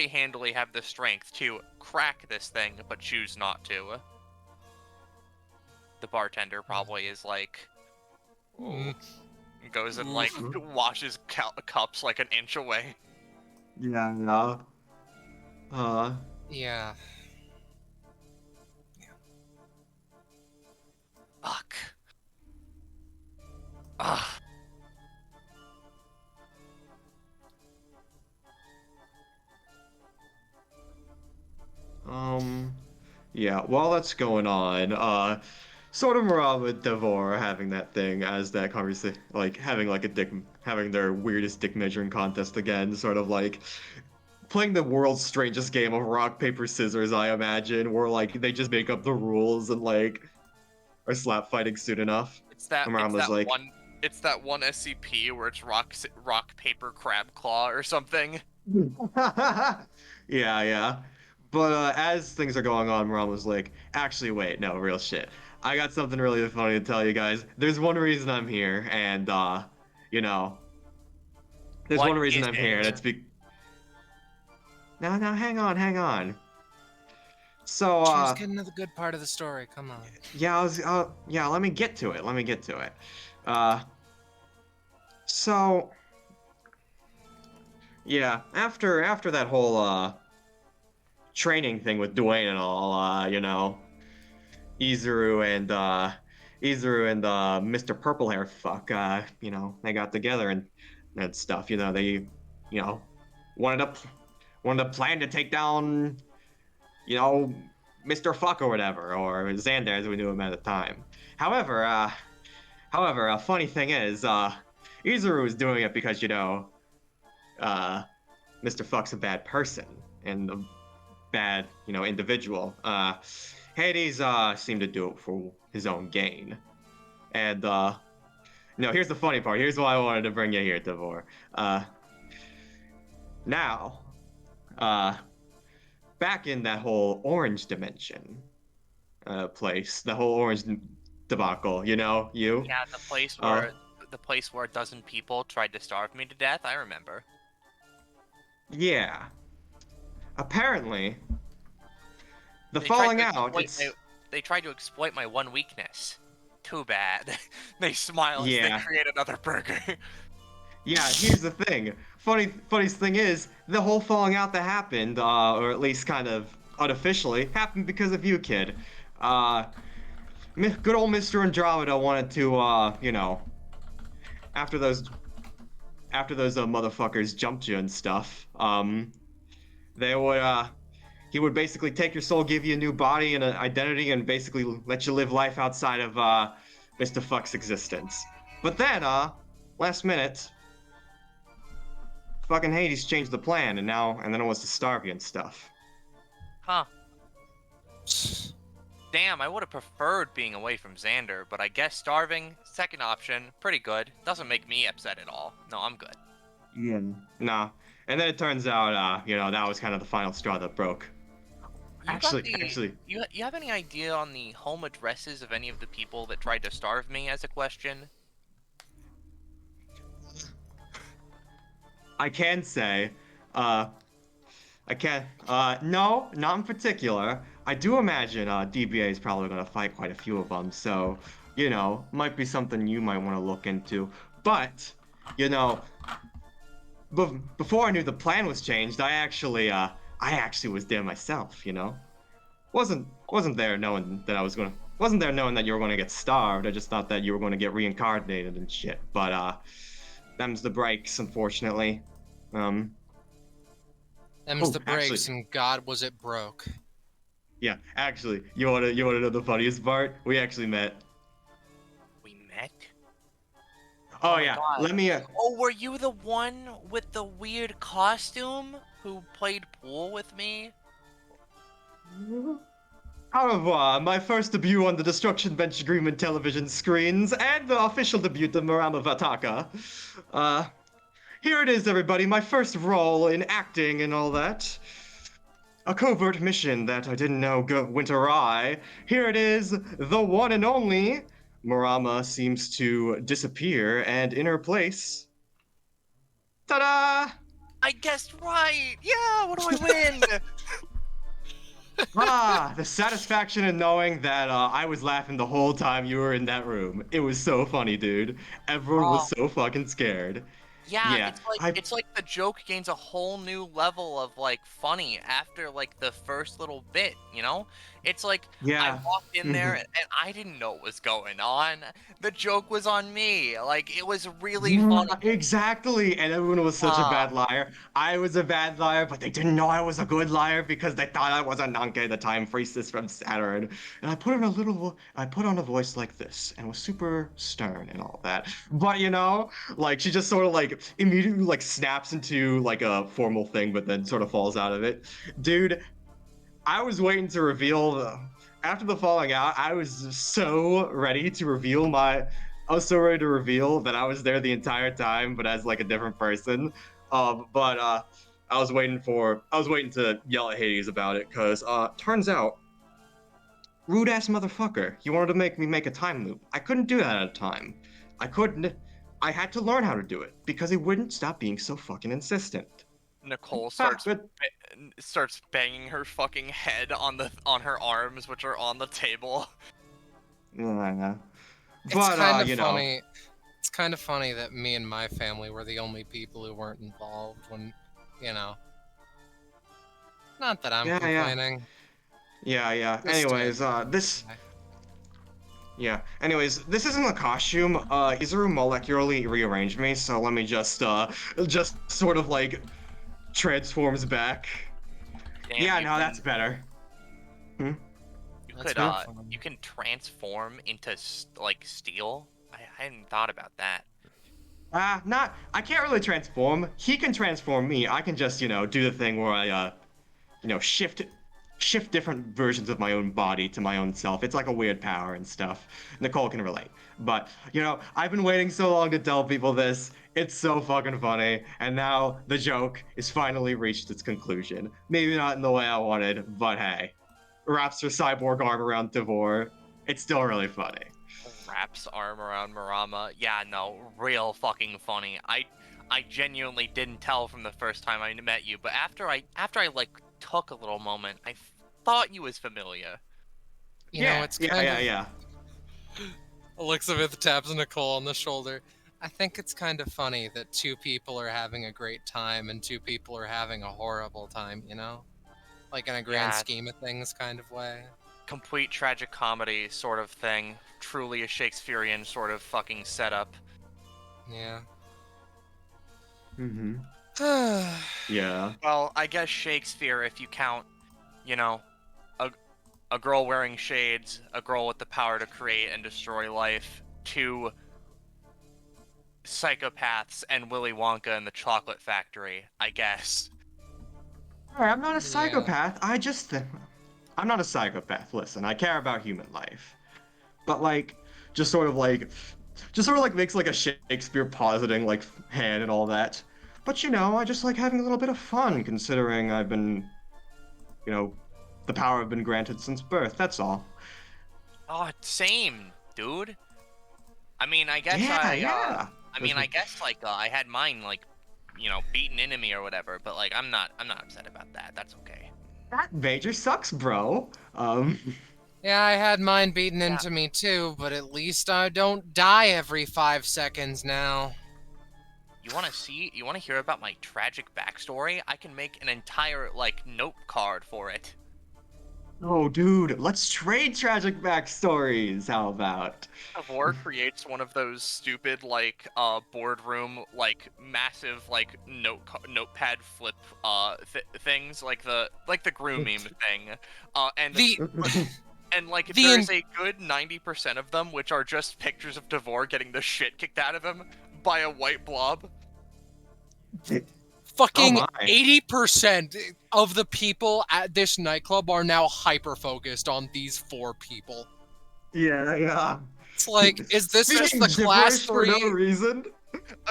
handily have the strength to crack this thing, but choose not to. The bartender probably is like, goes and like washes cups like an inch away. Yeah, no. Yeah. Fuck. Ugh. Yeah, while that's going on, sort of Marab and Devor having that thing as that conversation, like having like having their weirdest dick measuring contest again, sort of like playing the world's strangest game of rock, paper, scissors, I imagine, where like they just make up the rules and like are slap fighting soon enough. It's that Marama's like, it's that one SCP where it's rock paper crab claw or something. yeah. But as things are going on, Ron was like, actually, wait, no, real shit. I got something really funny to tell you guys. There's one reason I'm here, and, you know, there's What one reason is I'm here, and it? it's No, hang on. So, Just getting to the good part of the story, come on. yeah, yeah, let me get to it. So, yeah, after that whole, training thing with Dwayne and all, you know, Izuru and Mr. Purple Hair fuck, you know, they got together and stuff, you know, they, you know, wanted to plan to take down, you know, Mr. Fuck or whatever, or Xander as we knew him at the time. However, a funny thing is, Izuru is doing it because, you know, Mr. Fuck's a bad person and a bad, you know, individual. Hades seemed to do it for his own gain. And no, here's the funny part. Here's why I wanted to bring you here, Devor. Now, back in that whole orange dimension place, the whole orange debacle, you know, you? Yeah, the place where a dozen people tried to starve me to death. I remember. Yeah. Apparently, the They falling tried to out. they tried to exploit my one weakness. Too bad. They smile as Yeah. they create another burger. Yeah, here's the thing. Funniest thing is, the whole falling out that happened, or at least kind of unofficially, happened because of you, kid. Uh, good old Mr. Andromeda wanted to, after those motherfuckers jumped you and stuff, they would he would basically take your soul, give you a new body and an identity, and basically let you live life outside of Mr. Fuck's existence. But then, last minute, fucking Hades changed the plan, and then it was to starve you and stuff. Huh. Damn, I would have preferred being away from Xander, but I guess starving, second option, pretty good. Doesn't make me upset at all. No, I'm good. Yeah. Nah. And then it turns out, that was kind of the final straw that broke. Actually. You have any idea on the home addresses of any of the people that tried to starve me as a question? I can say, no, not in particular. I do imagine DBA is probably going to fight quite a few of them, so, might be something you might want to look into. But, before I knew the plan was changed, I actually was there myself, Wasn't there knowing that you were going to get starved. I just thought that you were going to get reincarnated and shit. But, them's the breaks, unfortunately. Them's the breaks, actually, and God, was it broke. Yeah, actually, you wanna know the funniest part? We actually met. We met? Oh my yeah, God. let me. Oh, were you the one with the weird costume who played pool with me? Au revoir, my first debut on the Destruction Bench Agreement television screens, and the official debut of Marama Vataka. Here it is, everybody, my first role in acting and all that. A covert mission that I didn't know went awry. Here it is, the one and only. Marama seems to disappear, and in her place. Ta-da! I guessed right! Yeah, what do I win? The satisfaction in knowing that I was laughing the whole time you were in that room. It was so funny, dude. Everyone was so fucking scared. Yeah, Yeah, it's like the joke gains a whole new level of like funny after like the first little bit, It's like I yeah. walked in there and I didn't know what was going on. The joke was on me. Like it was really funny. Exactly, and everyone was such a bad liar. I was a bad liar, but they didn't know I was a good liar because they thought I was a Nanke, the time priestess from Saturn. And I put on a voice like this, and was super stern and all that. But like she just sort of like immediately like snaps into like a formal thing, but then sort of falls out of it. Dude, I was waiting to reveal after the falling out. I was so ready to reveal that I was there the entire time, but as like a different person. But I was waiting to yell at Hades about it, because turns out, rude ass motherfucker, he wanted to make me make a time loop. I couldn't do that at a time. I had to learn how to do it because he wouldn't stop being so fucking insistent. Nicole starts banging her fucking head on her arms, which are on the table. Yeah. It's But kind of funny. It's kind of funny that me and my family were the only people who weren't involved when, Not that I'm complaining. Yeah. Anyways, this isn't a costume. Izuru molecularly rearranged me, so let me just sort of like transforms back. Damn, That's better. You can transform into like steel. I hadn't thought about that. I can't really transform. He can transform me. I can just, do the thing where I, shift different versions of my own body to my own self. It's like a weird power and stuff. Nicole can relate. But, I've been waiting so long to tell people this. It's so fucking funny. And now the joke is finally reached its conclusion. Maybe not in the way I wanted, but hey. Wraps her cyborg arm around Devor. It's still really funny. Wraps arm around Marama. Yeah, no, real fucking funny. I genuinely didn't tell from the first time I met you, but after I like took a little moment, I thought you was familiar. It's kind of... Elizabeth taps Nicole on the shoulder. I think it's kind of funny that two people are having a great time and two people are having a horrible time, you know? Like in a grand Yeah. scheme of things kind of way. Complete tragic comedy sort of thing. Truly a Shakespearean sort of fucking setup. Yeah. Mm-hmm. Yeah. Yeah. Well, I guess Shakespeare, if you count, you know, a girl wearing shades, a girl with the power to create and destroy life, two psychopaths, and Willy Wonka in the Chocolate Factory, I guess. Alright, I'm not a psychopath. I'm not a psychopath. Listen, I care about human life. But like, just sort of like, just sort of like makes like a Shakespeare positing like hand and all that. But you know, I just like having a little bit of fun considering I've been, you know, the power I've been granted since birth. That's all. Oh, same, dude. I mean, I guess Yeah. I mean, I guess like I had mine like, you know, beat an enemy or whatever. But like, I'm not upset about that. That's okay. That major sucks, bro. Yeah, I had mine beaten Yeah. into me too, but at least I don't die every 5 seconds now. You want to hear about my tragic backstory? I can make an entire like note card for it. Oh, dude, let's trade tragic backstories. How about? War creates one of those stupid like boardroom like massive like notepad flip things like the Gru meme thing and The and like the there's a good 90% of them which are just pictures of Devore getting the shit kicked out of him by a white blob. fucking my. 80% of the people at this nightclub are now hyper focused on these 4 people. Yeah. It's like, is this just Speaking the class gibberish for no 3? reason?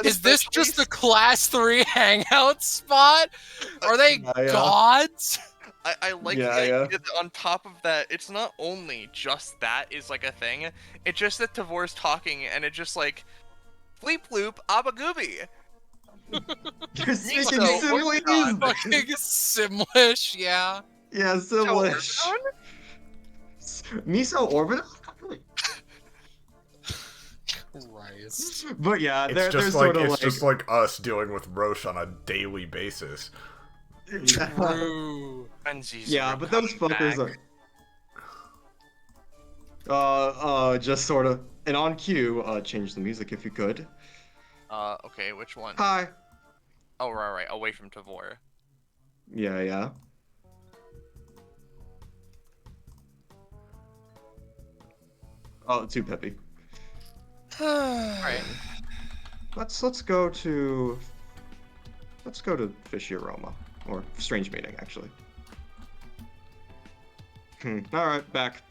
Is this just the class 3 hangout spot? Are they Yeah. gods? I like Yeah, the idea yeah. that on top of that, it's not only just that is like a thing, it's just that Devore's talking and it just like fleep loop abagooby. You're speaking So, similes. Fucking Simlish, yeah. Yeah, similes. Miso orbital? Christ. But yeah, It's they're just sort like of it's just like us dealing with Roche on a daily basis. True. Yeah, but those fuckers are just sort of, and on cue, change the music if you could. Okay, which one? Hi. Oh, right, away from Tavor. Yeah. Oh, too peppy. Right. Let's go to Fishy Aroma, or Strange Meeting, actually. All right, back.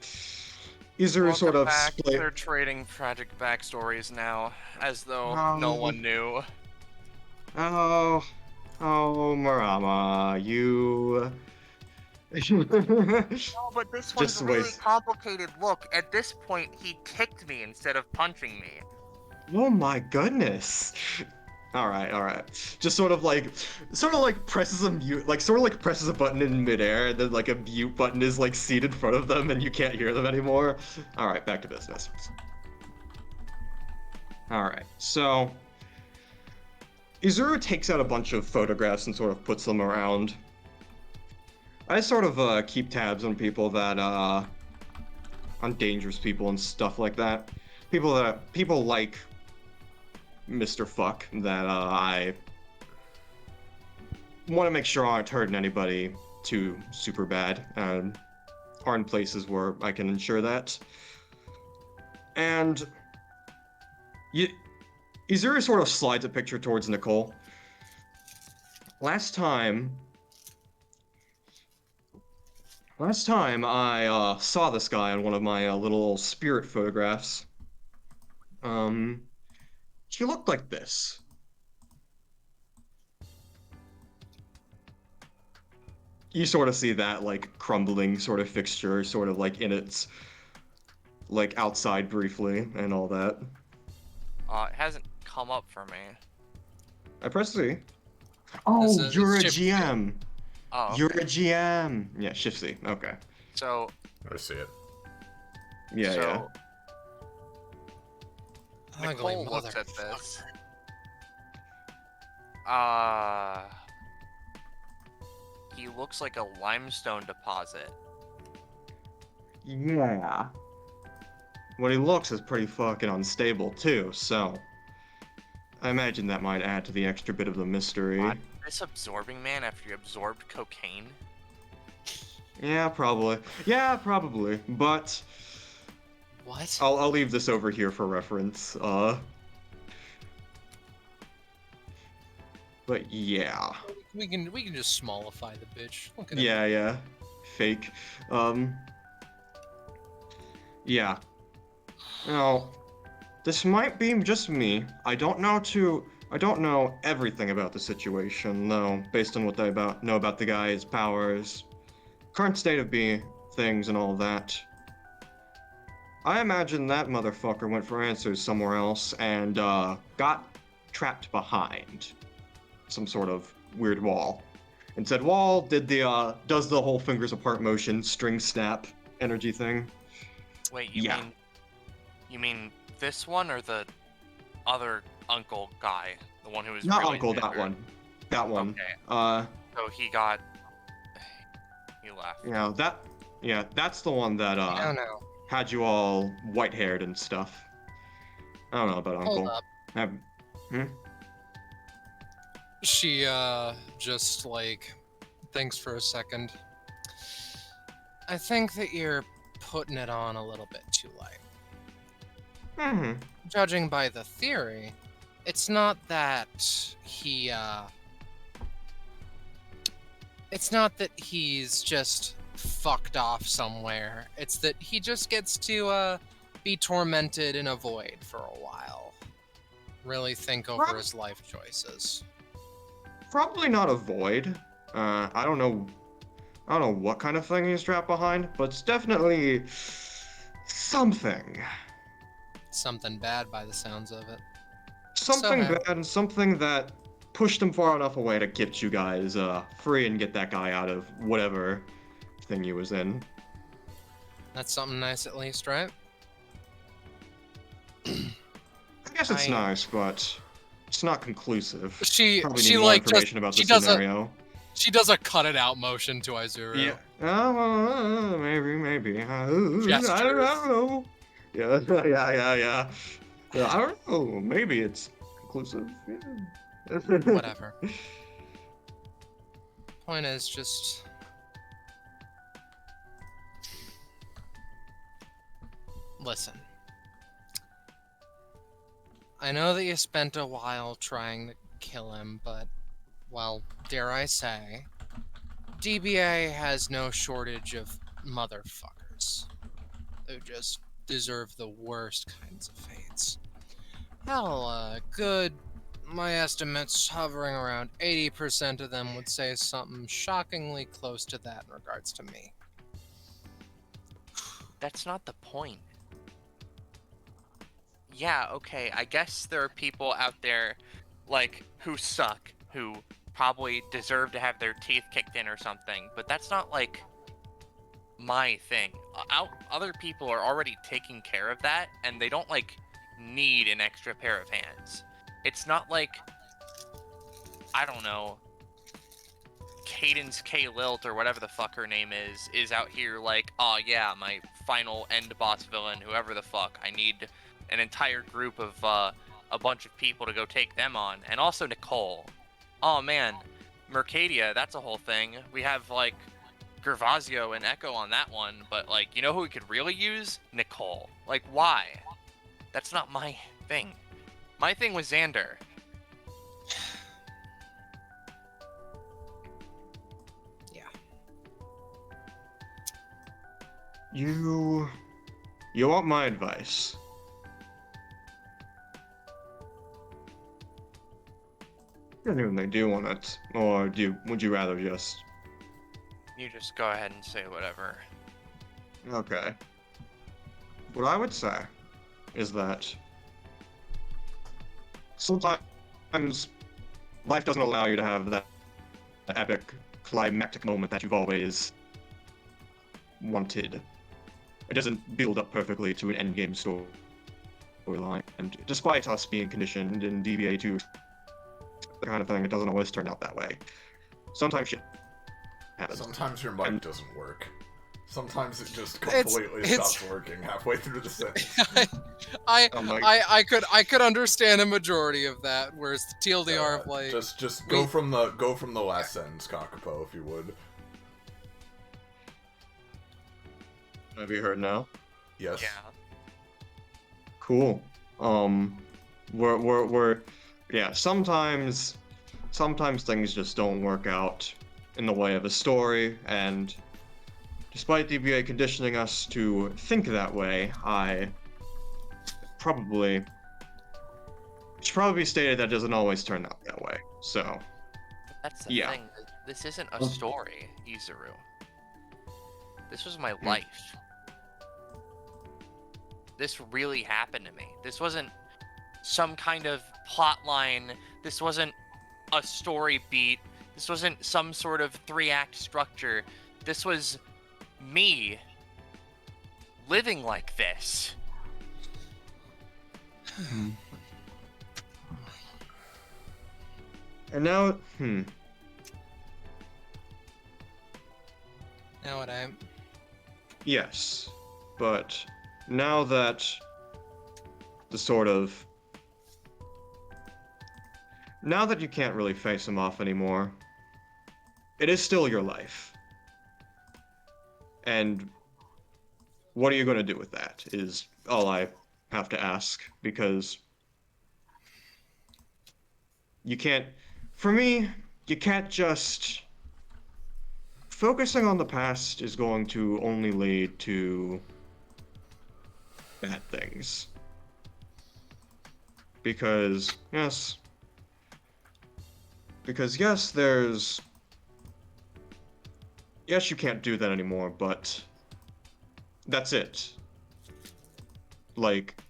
Izuru sort of back. split. They're trading tragic backstories now, as though no Um, one knew. Oh, Marama, you. No, but this one's Just really waste. complicated. Look, at this point, he kicked me instead of punching me. Oh my goodness. All right. Just sort of like presses a mute, like sort of like presses a button in midair, and then like a mute button is like seated in front of them, and you can't hear them anymore. All right, back to business. All right, so Izuru takes out a bunch of photographs and sort of puts them around. I sort of keep tabs on people that on dangerous people and stuff like that. People like Mr. Fuck that I want to make sure aren't hurting anybody too super bad and are in places where I can ensure that. And Izuru sort of slides a picture towards Nicole. Last time I saw this guy on one of my little spirit photographs. She looked like this. You sort of see that like crumbling sort of fixture, sort of like in its like outside briefly and all that. It hasn't come up for me. I press C. Oh, This is you're a shift C. GM. Oh, okay. You're a GM. Yeah, shift C. Okay. So, I see it. Yeah. Ugly Nicole looks at motherfucker. this. He looks like a limestone deposit. Yeah. What he looks is pretty fucking unstable too, so I imagine that might add to the extra bit of the mystery. God, this absorbing man after you absorbed cocaine? Yeah, probably. Yeah, probably. But What? I'll leave this over here for reference. But yeah. We can just smallify the bitch. Look at him. Yeah. Fake. Yeah. Now, this might be just me. I don't know everything about the situation, though, based on what I know about the guy, his powers, current state of being, things, and all that. I imagine that motherfucker went for answers somewhere else and got trapped behind some sort of weird wall. And said wall did the does the whole fingers apart motion, string snap energy thing. Wait, Yeah. you mean this one or the other uncle guy? The one who was Not really uncle, that bitter? one. That one. Okay. So he left. That's the one that No. had you all white-haired and stuff. I don't know about Hold uncle. up. She just like thinks for a second. I think that you're putting it on a little bit too light. Mm-hmm. Judging by the theory, it's not that he's just fucked off somewhere. It's that he just gets to be tormented in a void for a while. Really think over his life choices. Probably not a void. I don't know what kind of thing he's trapped behind, but it's definitely something. Something bad by the sounds of it. Something So, bad and something that pushed him far enough away to get you guys free and get that guy out of whatever thing he was in. That's something nice at least, right? I guess it's nice, but it's not conclusive. She Probably need more like information about the scenario. She does a cut it out motion to Izuru. Yeah. Maybe. I don't know. Yeah. Yeah, I don't know. Maybe it's conclusive. Yeah. Whatever. Point is just... Listen. I know that you spent a while trying to kill him, but, well, dare I say, DBA has no shortage of motherfuckers who just deserve the worst kinds of fates. Hell, my estimates hovering around 80% of them would say something shockingly close to that in regards to me. That's not the point. Yeah, okay, I guess there are people out there, like, who suck, who probably deserve to have their teeth kicked in or something, but that's not, like, my thing. Other people are already taking care of that, and they don't, like, need an extra pair of hands. It's not like, I don't know, Cadence K. Lilt or whatever the fuck her name is out here like, oh yeah, my final end boss villain, whoever the fuck, I need an entire group of a bunch of people to go take them on. And also Nicole. Oh man, Mercadia, that's a whole thing. We have like Gervasio and Echo on that one, but like, you know who we could really use? Nicole. Like, why? That's not my thing. My thing was Xander. Yeah. You want my advice? Genuinely, do you want it? Or would you rather just... You just go ahead and say whatever. Okay. What I would say is that sometimes life doesn't allow you to have that epic climactic moment that you've always wanted. It doesn't build up perfectly to an endgame story. storyline. And despite us being conditioned in DBA to the kind of thing, it doesn't always turn out that way. Sometimes shit happens. Sometimes your mic And- doesn't work. Sometimes it just It's- completely it's- stops working halfway through the sentence. Oh my- I could understand a majority of that, whereas the TLDR of like just go from the last sentence, Kakapo, if you would. Have you heard now? Yes. Yeah. Cool. We're yeah, sometimes things just don't work out in the way of a story, and despite DBA conditioning us to think that way, I should probably be stated that doesn't always turn out that way. So, That's the Yeah. thing. This isn't a story, Izuru. This was my life. This really happened to me. This wasn't some kind of plot line. This wasn't a story beat. This wasn't some sort of 3-act structure. This was me living like this. and now, now what I yes, but now that now that you can't really face him off anymore, it is still your life. And what are you going to do with that is all I have to ask, because you can't, for me, you can't just, focusing on the past is going to only lead to bad things. Because yes, yes, you can't do that anymore, but that's it. Like,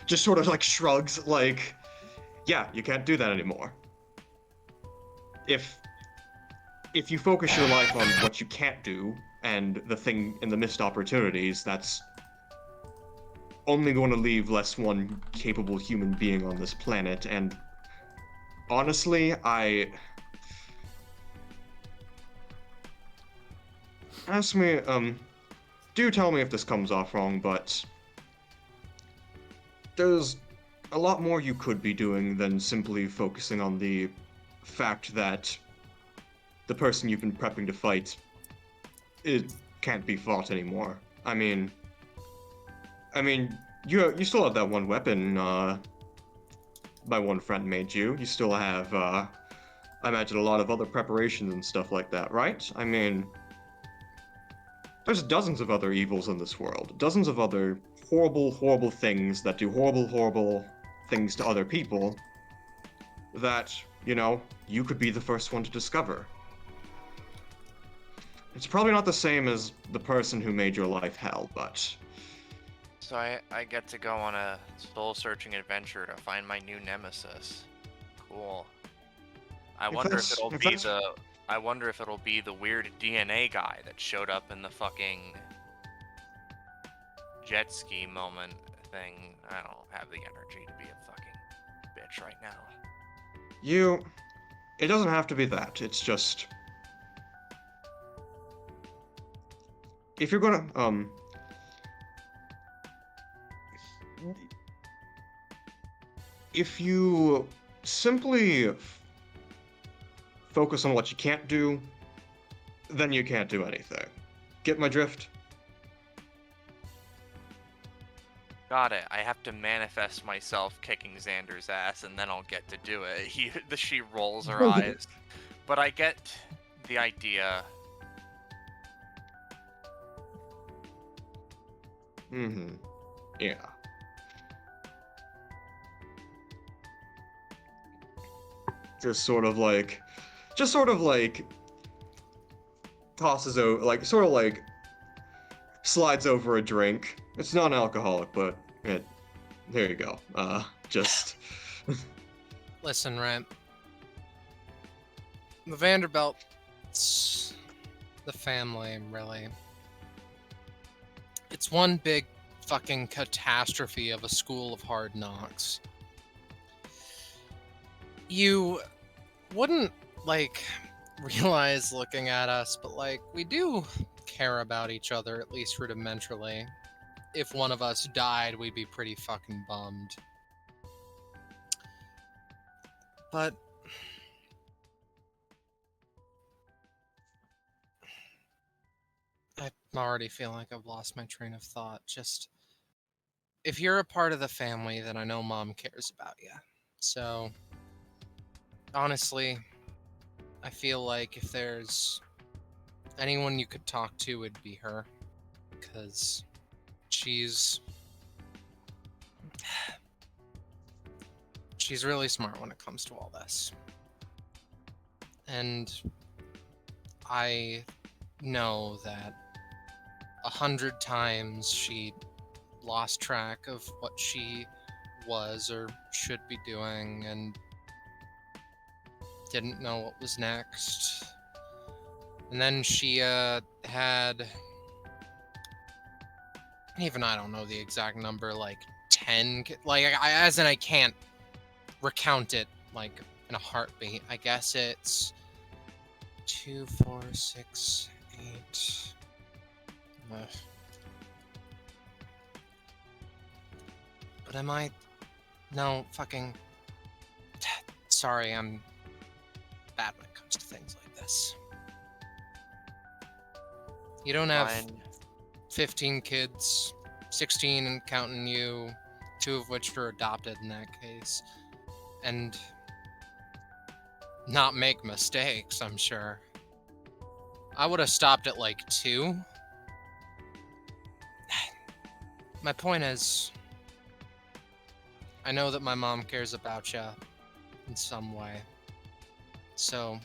just sort of like shrugs, like, yeah, you can't do that anymore. If you focus your life on what you can't do and the missed opportunities, that's only going to leave less one capable human being on this planet. And honestly, do tell me if this comes off wrong, but there's a lot more you could be doing than simply focusing on the fact that the person you've been prepping to fight, it can't be fought anymore. I mean, you still have that one weapon my one friend made you. You still have, I imagine, a lot of other preparations and stuff like that, right? I mean, there's dozens of other evils in this world. Dozens of other horrible, horrible things that do horrible, horrible things to other people that, you could be the first one to discover. It's probably not the same as the person who made your life hell, but... So I get to go on a soul-searching adventure to find my new nemesis. Cool. I wonder if it'll be the weird DNA guy that showed up in the fucking jet ski moment thing. I don't have the energy to be a fucking bitch right now. It doesn't have to be that. It's just... If you're gonna, if you simply focus on what you can't do, then you can't do anything. Get my drift? Got it. I have to manifest myself kicking Xander's ass, and then I'll get to do it. She rolls her eyes. But I get the idea. Mm-hmm. Yeah. Just sort of like tosses over, sort of like slides over a drink. It's non-alcoholic, but there you go. Just listen, Rent. The Vanderbilt's the family, really. It's one big fucking catastrophe of a school of hard knocks. You wouldn't, like, realize looking at us, but, like, we do care about each other, at least rudimentarily. If one of us died, we'd be pretty fucking bummed. But I already feel like I've lost my train of thought. Just, if you're a part of the family, then I know Mom cares about you. So, honestly, I feel like if there's anyone you could talk to, it'd be her. Because she's really smart when it comes to all this. And I know that 100 times she lost track of what she was or should be doing and didn't know what was next. And then she had, even I don't know the exact number, like 10, like as in I can't recount it like in a heartbeat. I guess it's 2, 4, 6, 8. But am I? No, fucking. Sorry, I'm bad when it comes to things like this. You don't have Fine. 15 kids, 16 and counting you, 2 of which were adopted in that case, and not make mistakes, I'm sure. I would have stopped at like 2. My point is, I know that my mom cares about you in some way. So,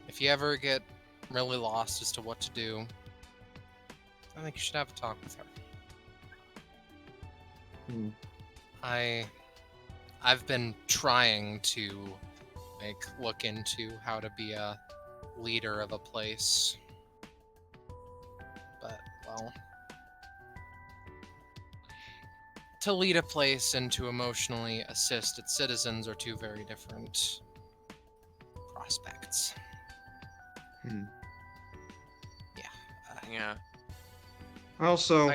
if you ever get really lost as to what to do, I think you should have a talk with her. I've been trying to look into how to be a leader of a place. But, well, to lead a place and to emotionally assist its citizens are 2 very different prospects. Yeah. Also,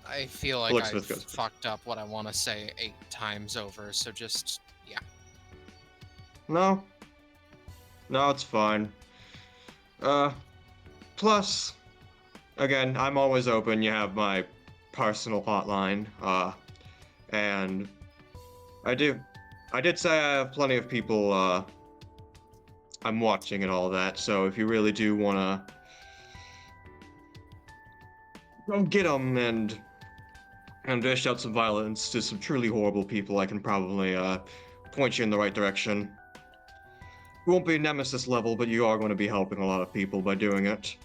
I feel like Alexa, I've go. fucked up what I want to say 8 times over, so just, yeah. No, it's fine. Plus, again, I'm always open. You have my personal hotline. And I did say I have plenty of people, I'm watching and all that, so if you really do wanna go get them and dish out some violence to some truly horrible people, I can probably, point you in the right direction. You won't be Nemesis level, but you are going to be helping a lot of people by doing it.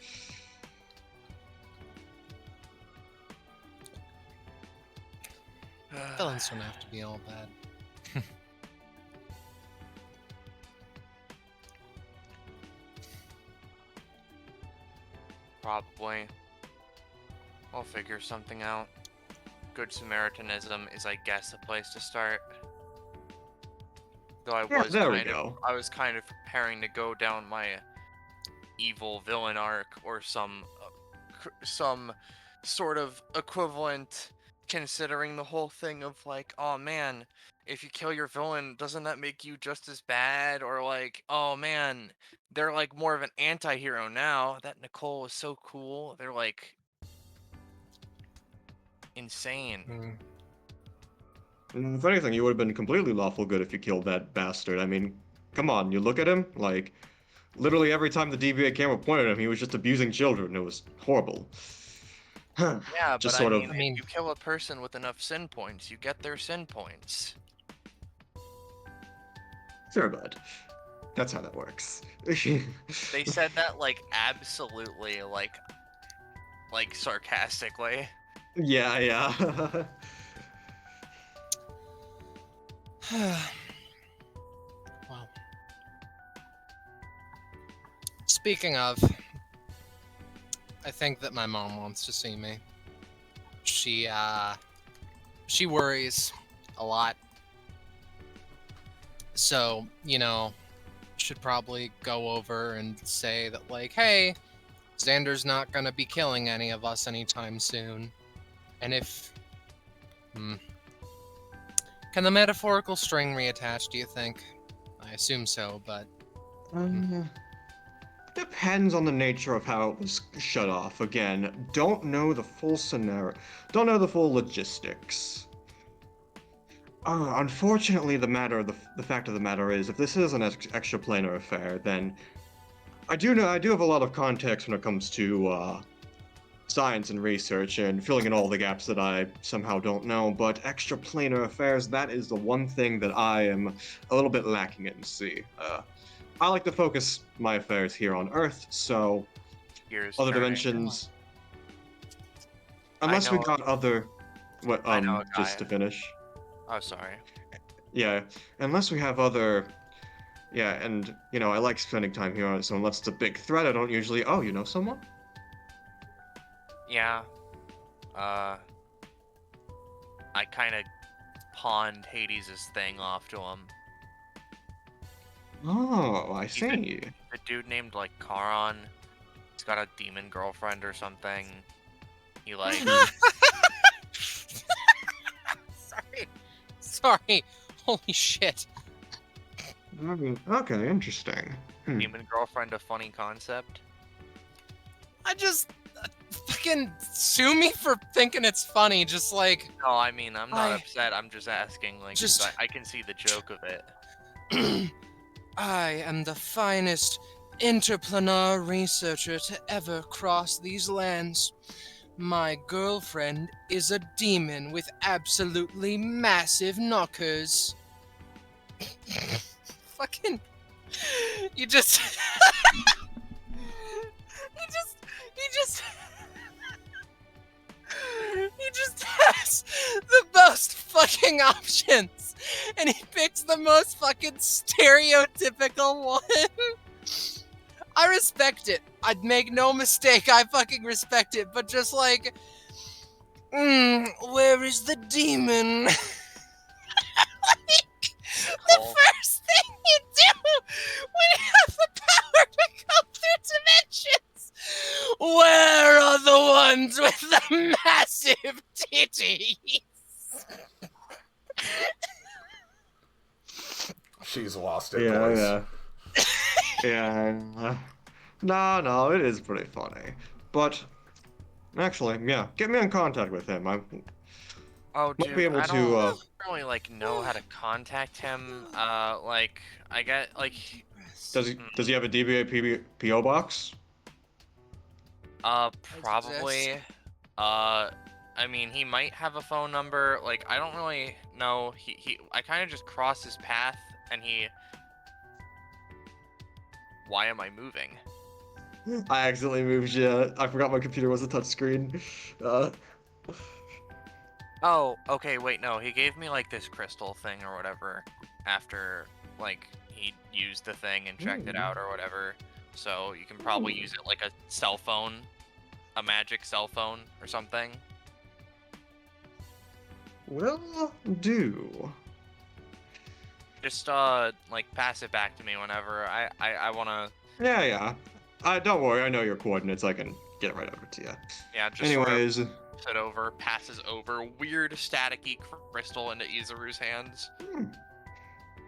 Villains don't have to be all bad. Probably. I'll figure something out. Good Samaritanism is, I guess, a place to start. Though I was kind of preparing to go down my evil villain arc or some sort of equivalent, considering the whole thing of like, oh man, if you kill your villain, doesn't that make you just as bad? Or like, oh man, they're like more of an anti-hero now. That Nicole was so cool. They're like insane. If anything, you would have been completely lawful good if you killed that bastard. I mean, come on, you look at him, like, literally every time the DBA camera pointed at him, he was just abusing children. It was horrible. Yeah, just but sort I mean, of... if you kill a person with enough sin points, you get their sin points. Sure, bud. That's how that works. They said that like absolutely like sarcastically. Yeah. Well, speaking of, I think that my mom wants to see me. she worries a lot. So, should probably go over and say that, like, hey, Xander's not gonna be killing any of us anytime soon. And if... Can the metaphorical string reattach, do you think? I assume so, but... Depends on the nature of how it was shut off. Again, don't know the full scenario. Don't know the full logistics. Unfortunately, the fact of the matter is, if this is an extraplanar affair, then I do have a lot of context when it comes to science and research and filling in all the gaps that I somehow don't know. But extraplanar affairs, that is the one thing that I am a little bit lacking in. See, I like to focus my affairs here on Earth, so Here's other turning. dimensions. Unless we got other, I know a just guy. to finish. Oh, sorry. Yeah, unless we have other, and I like spending time here on it. So unless it's a big threat, I don't usually. Oh, you know someone? Yeah. I kind of pawned Hades' thing off to him. Oh, I He's see. A dude named, like, Charon. He's got a demon girlfriend or something. He, like... Sorry. Holy shit. Okay, interesting. Demon girlfriend, a funny concept? I just... fucking sue me for thinking it's funny, just like... No, I mean, I'm not upset. I'm just asking, like, 'cause I can see the joke of it. I am the finest interplanar researcher to ever cross these lands. My girlfriend is a demon with absolutely massive knockers. Fucking... You just... He just has the most fucking options, and he picks the most fucking stereotypical one. I respect it. I'd make no mistake. I fucking respect it. But just like, where is the demon? Like, the first thing you do when you have the power to go through dimensions. Where are the ones with the massive titties? She's lost it, boys. Yeah. No, it is pretty funny. But actually, yeah, get me in contact with him. Oh, Might dude, be able I to, don't really, like, know how to contact him. Like, I get, like... Does he have a DBA PO box? Probably. I mean, he might have a phone number. Like, I don't really know. I kind of just crossed his path, and he... Why am I moving? I accidentally moved you. I forgot my computer was a touchscreen. Oh, okay, wait, no. He gave me, like, this crystal thing or whatever after, like, he used the thing and checked it out or whatever. So you can probably use it like a cell phone. A magic cell phone or something. Will do. Just, like, pass it back to me whenever. I wanna... Yeah. Don't worry, I know your coordinates. I can get it right over to you. Yeah, just Anyways... sort of it over, passes over weird staticky crystal into Izuru's hands.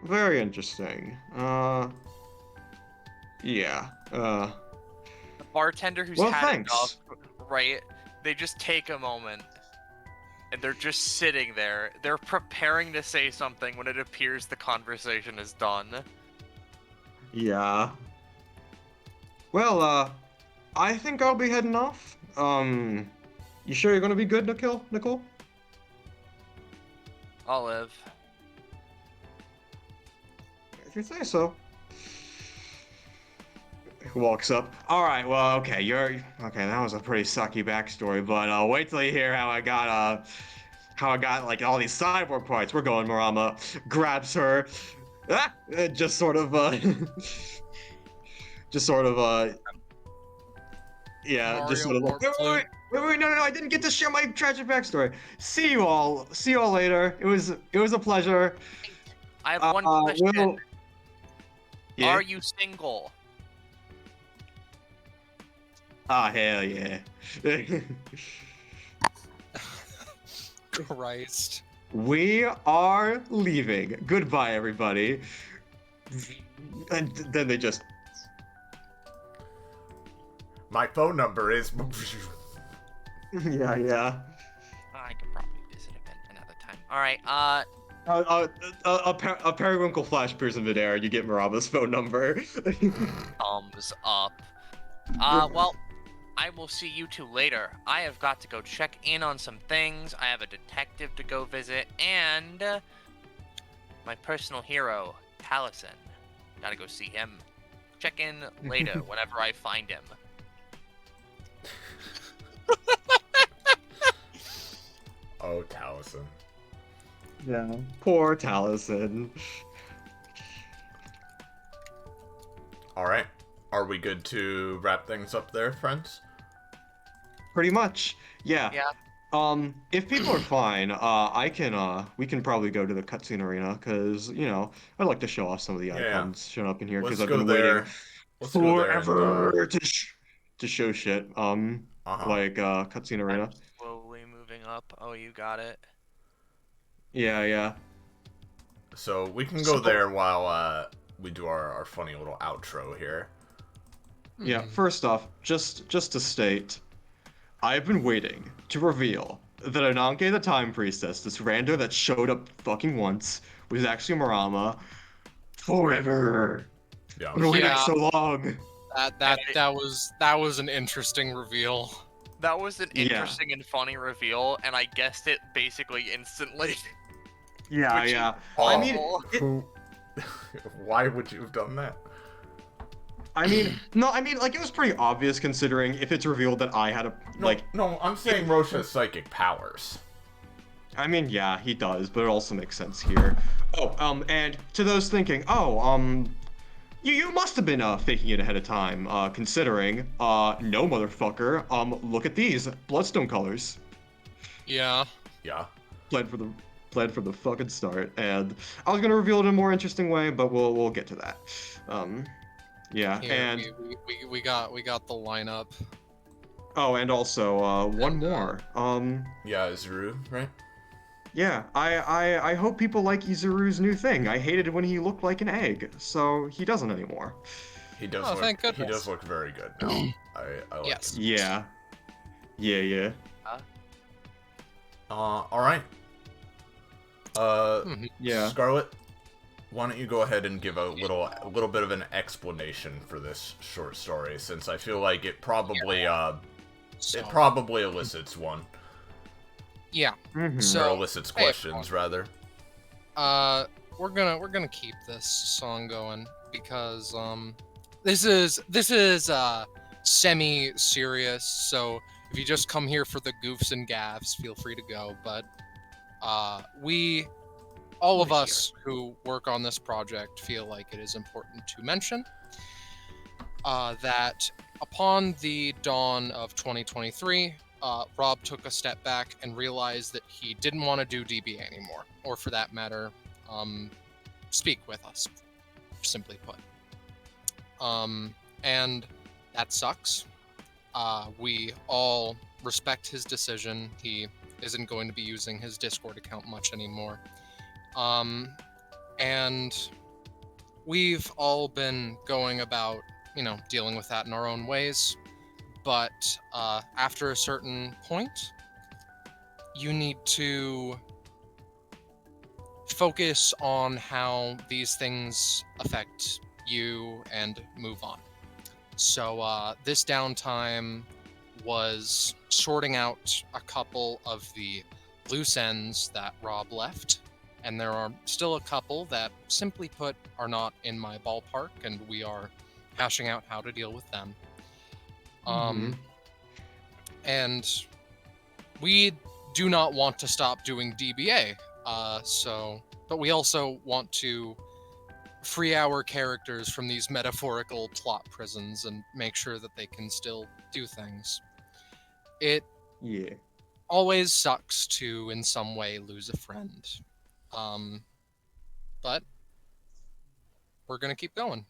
Very interesting. Yeah. The bartender who's Well, had thanks. enough, right? They just take a moment, and they're just sitting there. They're preparing to say something when it appears the conversation is done. Yeah. Well, I think I'll be heading off. You sure you're gonna be good, Nicole? I'll live. If you say so. Walks up. All right. Well, okay. That was a pretty sucky backstory, but wait till you hear how I got like all these cyborg parts. We're going. Marama grabs her. Just sort of yeah, Mario just sort of like, Warp Flute. Wait, no, I didn't get to share my tragic backstory. See you all later. It was a pleasure. I have one question. We'll... Yeah. Are you single? Ah, hell yeah. Christ. We are leaving. Goodbye, everybody. And then they just... My phone number is. Yeah. I could probably visit another time. All right. A periwinkle flash appears in midair. You get Maraba's phone number. Thumbs up. Well, I will see you two later. I have got to go check in on some things. I have a detective to go visit, and my personal hero, Taliesin. Gotta go see him. Check in later whenever I find him. Oh, Taliesin. Yeah. Poor Taliesin. Alright. Are we good to wrap things up there, friends? Pretty much. Yeah. Yeah. If people are fine, we can probably go to the cutscene arena, because, I'd like to show off some of the icons showing up in here, because I've been waiting forever to show shit. Like, cutscene arena. I'm slowly moving up. Oh, you got it. Yeah. So we can go there while we do our funny little outro here. Yeah, first off, just to state, I've been waiting to reveal that Ananke the Time Priestess, this rando that showed up fucking once, was actually Marama forever. Yeah. I've been waiting Yeah. so long. That was an interesting reveal. That was an Yeah. interesting and funny reveal, and I guessed it basically instantly. Yeah, Which is yeah. Oh. I mean, Who? Why would you have done that? like, it was pretty obvious considering if it's revealed that I had No, I'm saying Roche has psychic powers. yeah, he does, but it also makes sense here. Oh, and to those thinking, you must have been faking it ahead of time, considering, no, motherfucker. Look at these bloodstone colors. Yeah. Yeah. Planned from the fucking start, and I was gonna reveal it in a more interesting way, but we'll get to that. Yeah, Here, and we got the lineup. and also one more. Yeah, Izuru, right? Yeah, I hope people like Izuru's new thing. I hated when he looked like an egg, so he doesn't anymore. He does. Oh, look, thank he goodness. does look very good now. I like Yes. him. Yeah. All right. Yeah. Scarlet, why don't you go ahead and give a little bit of an explanation for this short story, since I feel like it probably So, it probably elicits one. yeah. Mhm. Or So elicits questions, rather. we're gonna keep this song going because this is semi-serious. So if you just come here for the goofs and gaffs, feel free to go. But all of us who work on this project feel like it is important to mention that upon the dawn of 2023, Rob took a step back and realized that he didn't want to do DBA anymore, or for that matter, speak with us, simply put. And that sucks. We all respect his decision. He isn't going to be using his Discord account much anymore. And we've all been going about, dealing with that in our own ways. But after a certain point, you need to focus on how these things affect you and move on. So this downtime was sorting out a couple of the loose ends that Rob left, and there are still a couple that, simply put, are not in my ballpark, and we are hashing out how to deal with them. And we do not want to stop doing DBA, but we also want to free our characters from these metaphorical plot prisons and make sure that they can still do things. It Yeah. Always sucks to, in some way, lose a friend. But we're gonna keep going.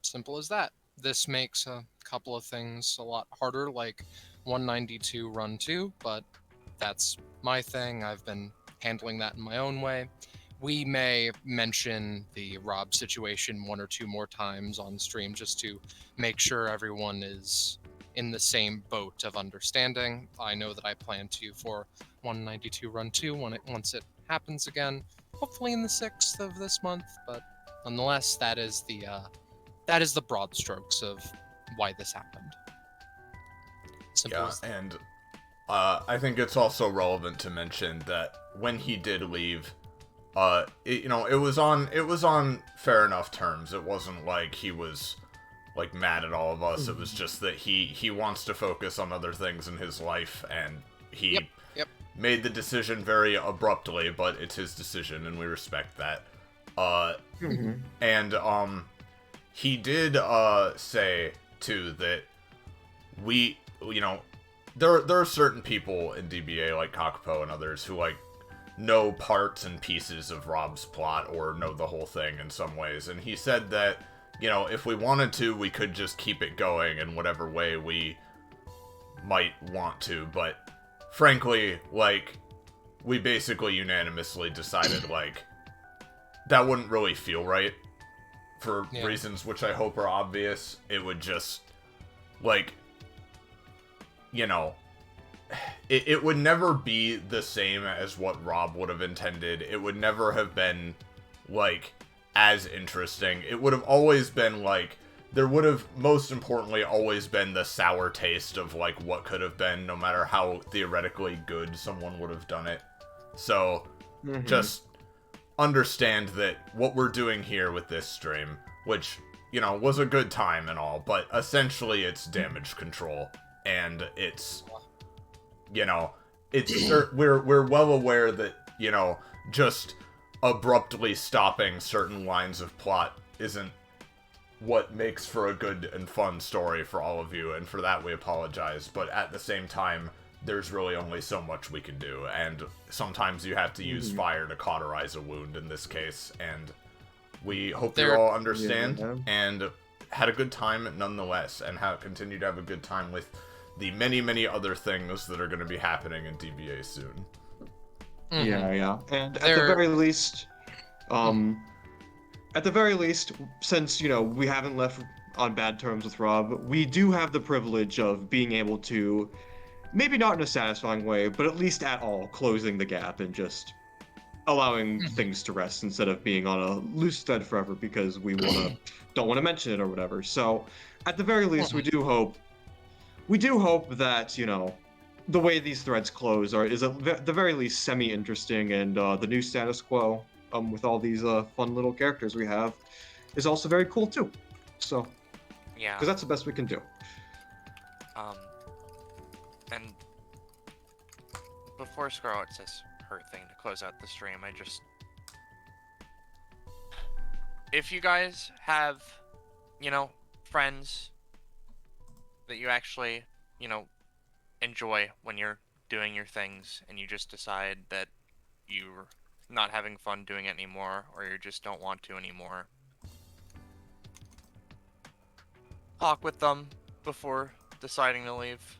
Simple as that. This makes a couple of things a lot harder, like 192 run 2, but that's my thing. I've been handling that in my own way. We may mention the Rob situation one or two more times on stream just to make sure everyone is in the same boat of understanding. I know that I plan to for 192 run 2 once it happens again, hopefully in the 6th of this month, but nonetheless, that is the broad strokes of why this happened. Simple Yeah, as that. and I think it's also relevant to mention that when he did leave, it was on fair enough terms. It wasn't like he was like mad at all of us. It was just that he wants to focus on other things in his life, and he Yep. made the decision very abruptly, but it's his decision, and we respect that. And he did say too that we, there are certain people in DBA like Kakpo and others who like know parts and pieces of Rob's plot or know the whole thing in some ways, and he said that if we wanted to, we could just keep it going in whatever way we might want to, but frankly, like, we basically unanimously decided like that wouldn't really feel right for reasons which I hope are obvious. It would just like it would never be the same as what Rob would have intended. It would never have been like as interesting. It would have always been like, there would have most importantly always been the sour taste of like what could have been, no matter how theoretically good someone would have done it. So just understand that what we're doing here with this stream, which was a good time and all, but essentially it's damage control, and it's we're well aware that just abruptly stopping certain lines of plot isn't what makes for a good and fun story for all of you, and for that we apologize, but at the same time there's really only so much we can do, and sometimes you have to use fire to cauterize a wound in this case, and we hope you all understand and had a good time nonetheless, and continue to have a good time with the many, many other things that are going to be happening in DBA soon. Yeah. And at the very least, since, we haven't left on bad terms with Rob, we do have the privilege of being able to, maybe not in a satisfying way, but at least at all, closing the gap and just allowing things to rest instead of being on a loose thread forever because we don't want to mention it or whatever. So, at the very least, we do hope that, the way these threads close is at the very least semi-interesting, and the new status quo with all these fun little characters we have is also very cool too. So, yeah, because that's the best we can do. And before Scarlet says her thing to close out the stream, if you guys have, friends that you actually, enjoy when you're doing your things, and you just decide that you're not having fun doing it anymore, or you just don't want to anymore, talk with them before deciding to leave.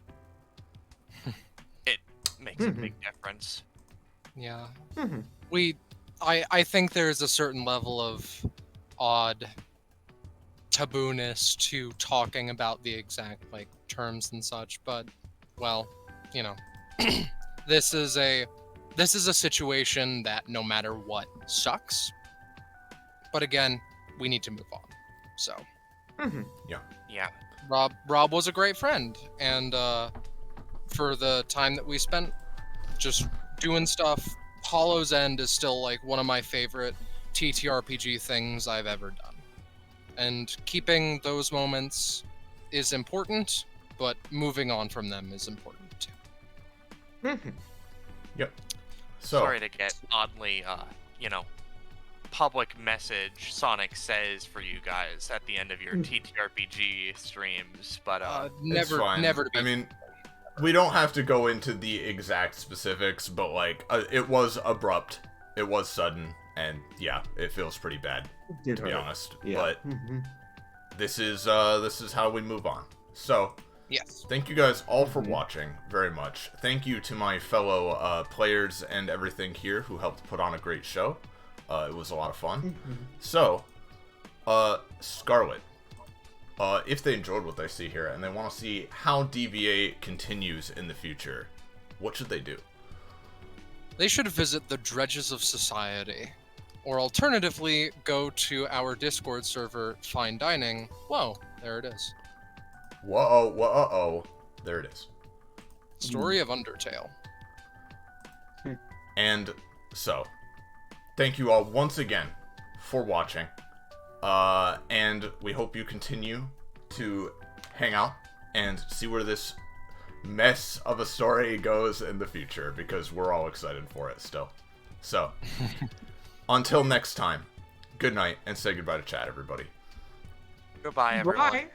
It makes a big difference. Yeah. I think there's a certain level of odd tabooness to talking about the exact terms and such, but well, this is a situation that no matter what sucks. But again, we need to move on. So Yeah. Rob was a great friend, and for the time that we spent just doing stuff, Hollow's End is still one of my favorite TTRPG things I've ever done. And keeping those moments is important, but moving on from them is important too. Yep. So sorry to get oddly, public message Sonic says for you guys at the end of your TTRPG streams, but it's fine. never to be. I mean, we don't have to go into the exact specifics, but like it was abrupt, it was sudden, and yeah, it feels pretty bad to be honest. Yeah. But this is how we move on. So Yes. thank you guys all for watching very much. Thank you to my fellow players and everything here who helped put on a great show. It was a lot of fun. So, Scarlet, if they enjoyed what they see here and they want to see how DBA continues in the future, what should they do? They should visit the dredges of society. Or alternatively, go to our Discord server, Fine Dining. Whoa, there it is. Whoa, there it is. Story of Undertale. And so, thank you all once again for watching. And we hope you continue to hang out and see where this mess of a story goes in the future, because we're all excited for it still. So, until next time, good night and say goodbye to chat, everybody. Goodbye, everyone. Bye.